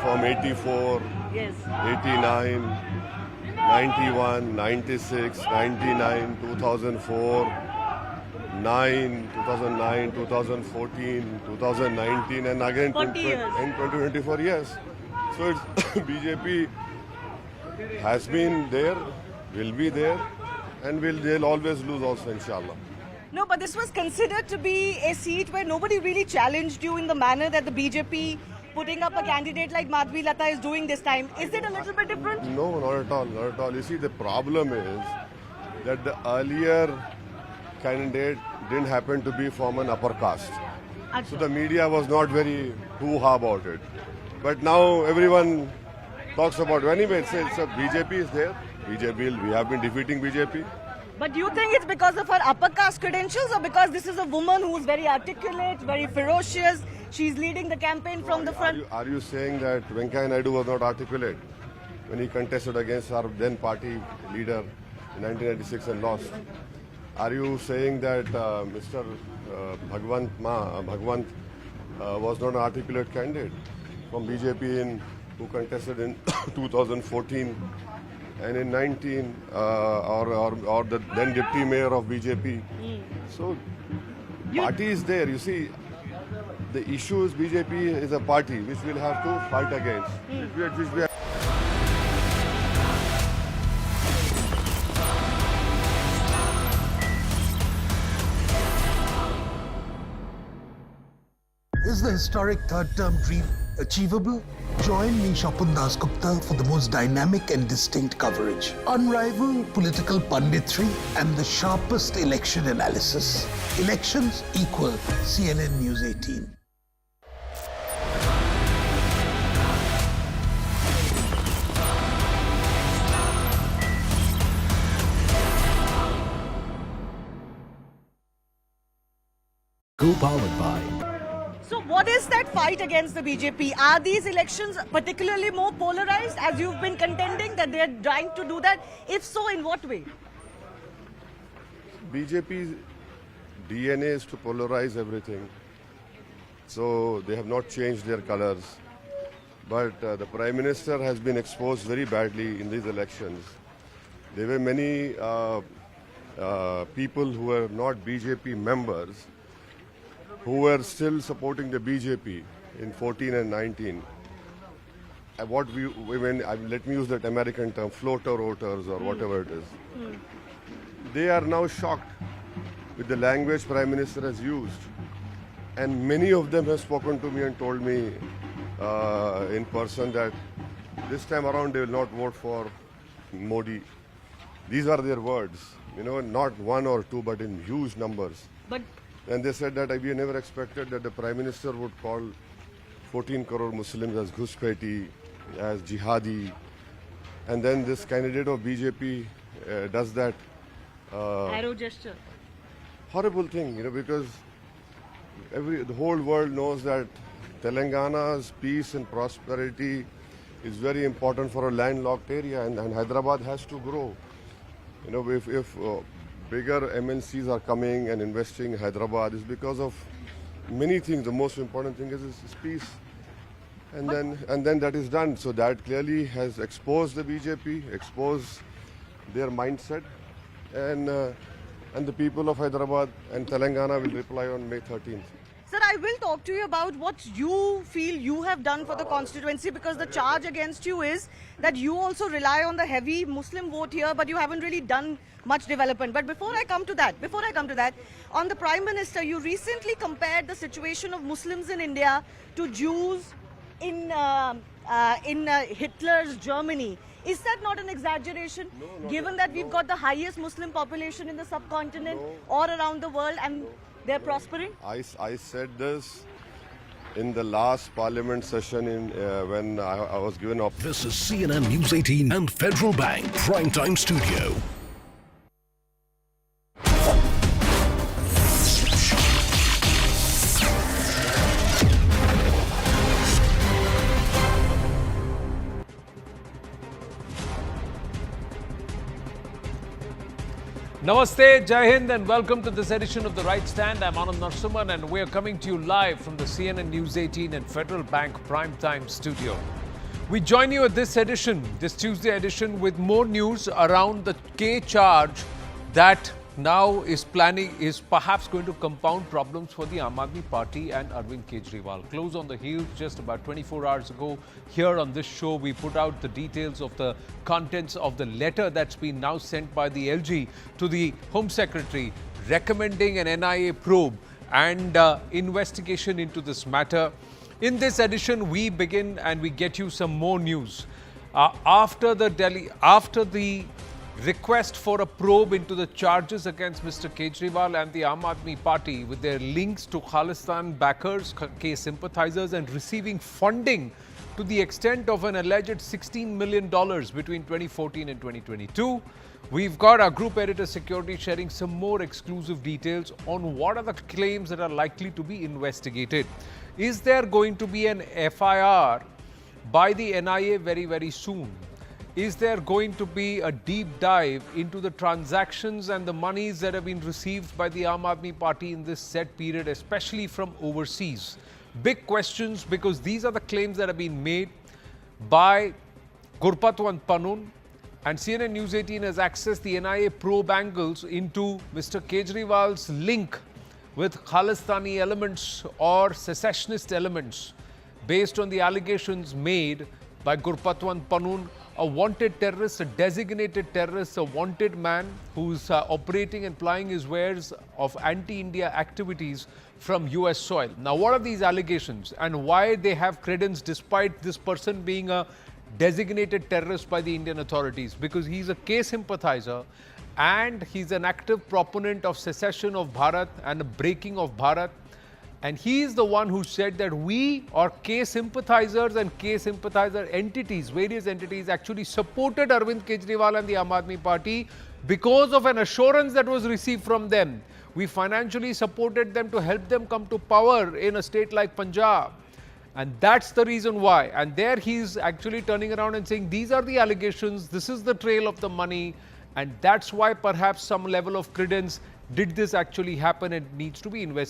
from 84,
yes,
89, 91, 96, 99, 2004, 2009, 2014, 2019, and again 2024 years. So it's BJP has been there, will be there, and they'll always lose also, inshallah.
No, but this was considered to be a seat where nobody really challenged you in the manner that the BJP putting up a candidate like Madhvi Lata is doing this time. Is it a little bit different?
No, not at all, not at all. You see, the problem is that the earlier candidate didn't happen to be from an upper caste. So the media was not very hoo-ha about it. But now everyone talks about it. Anyway, so BJP is there. We have been defeating BJP.
But do you think it's because of her upper caste credentials, or because this is a woman who's very articulate, very ferocious? She's leading the campaign from the front.
Are you saying that Venkaiah Naidu was not articulate when he contested against our then party leader in 1996 and lost? Are you saying that Mr. Bhagwant was not an articulate candidate from BJP who contested in 2014 and in 19, or the then deputy mayor of BJP? So party is there. You see, the issue is BJP is a party which we'll have to fight against.
Is the historic third-term dream achievable? Join me, Shapun Das Gupta, for the most dynamic and distinct coverage, unrivaled political punditry, and the sharpest election analysis. Elections equal CNN News 18.
Co-powered by.
So what is that fight against the BJP? Are these elections particularly more polarized, as you've been contending that they're trying to do that? If so, in what way?
BJP's DNA is to polarize everything. So they have not changed their colors. But the Prime Minister has been exposed very badly in these elections. There were many people who were not BJP members who were still supporting the BJP in 14 and 19. Let me use that American term, floater voters or whatever it is. They are now shocked with the language Prime Minister has used. And many of them have spoken to me and told me in person that this time around they will not vote for Modi. These are their words, not one or two, but in huge numbers. And they said that we never expected that the Prime Minister would call 14 crore Muslims as Ghuspeti, as jihadi. And then this candidate of BJP does that.
Arrow gesture.
Horrible thing, because the whole world knows that Telangana's peace and prosperity is very important for a landlocked area, and Hyderabad has to grow. If bigger MNCs are coming and investing in Hyderabad, is because of many things. The most important thing is peace. And then that is done. So that clearly has exposed the BJP, exposed their mindset, and the people of Hyderabad and Telangana will reply on May 13th.
Sir, I will talk to you about what you feel you have done for the constituency, because the charge against you is that you also rely on the heavy Muslim vote here, but you haven't really done much development. But before I come to that, on the Prime Minister, you recently compared the situation of Muslims in India to Jews in Hitler's Germany. Is that not an exaggeration, given that we've got the highest Muslim population in the subcontinent or around the world, and they're prospering?
I said this in the last parliament session when I was given up.
This is CNN News 18 and Federal Bank Primetime Studio.
Namaste, Jai Hind, and welcome to this edition of The Right Stand. I'm Anand Narsuman, and we're coming to you live from the CNN News 18 and Federal Bank Primetime Studio. We join you at this edition, this Tuesday edition, with more news around the K charge that now is perhaps going to compound problems for the Aam Aadmi Party and Arvind Kejriwal. Close on the heels, just about 24 hours ago, here on this show, we put out the details of the contents of the letter that's been now sent by the LG to the Home Secretary, recommending an NIA probe and investigation into this matter. In this edition, we begin and we get you some more news. After the request for a probe into the charges against Mr. Kejriwal and the Aam Aadmi Party with their links to Khalistan backers, K sympathizers, and receiving funding to the extent of an alleged $16 million between 2014 and 2022. We've got our group editor Security sharing some more exclusive details on what are the claims that are likely to be investigated. Is there going to be an FIR by the NIA very, very soon? Is there going to be a deep dive into the transactions and the monies that have been received by the Aam Aadmi Party in this set period, especially from overseas? Big questions, because these are the claims that have been made by Gurpatwant Panun, and CNN News 18 has accessed the NIA probe angles into Mr. Kejriwal's link with Khalistani elements or secessionist elements based on the allegations made by Gurpatwant Panun, a wanted terrorist, a designated terrorist, a wanted man who's operating and plying his wares of anti-India activities from US soil. Now, what are these allegations and why they have credence despite this person being a designated terrorist by the Indian authorities? Because he's a K sympathizer and he's an active proponent of secession of Bharat and a breaking of Bharat. And he is the one who said that we, or K sympathizers and K sympathizer entities, various entities, actually supported Arvind Kejriwal and the Aam Aadmi Party because of an assurance that was received from them. We financially supported them to help them come to power in a state like Punjab. And that's the reason why. And there he's actually turning around and saying, these are the allegations, this is the trail of the money. And that's why perhaps some level of credence, did this actually happen, and needs to be investigated.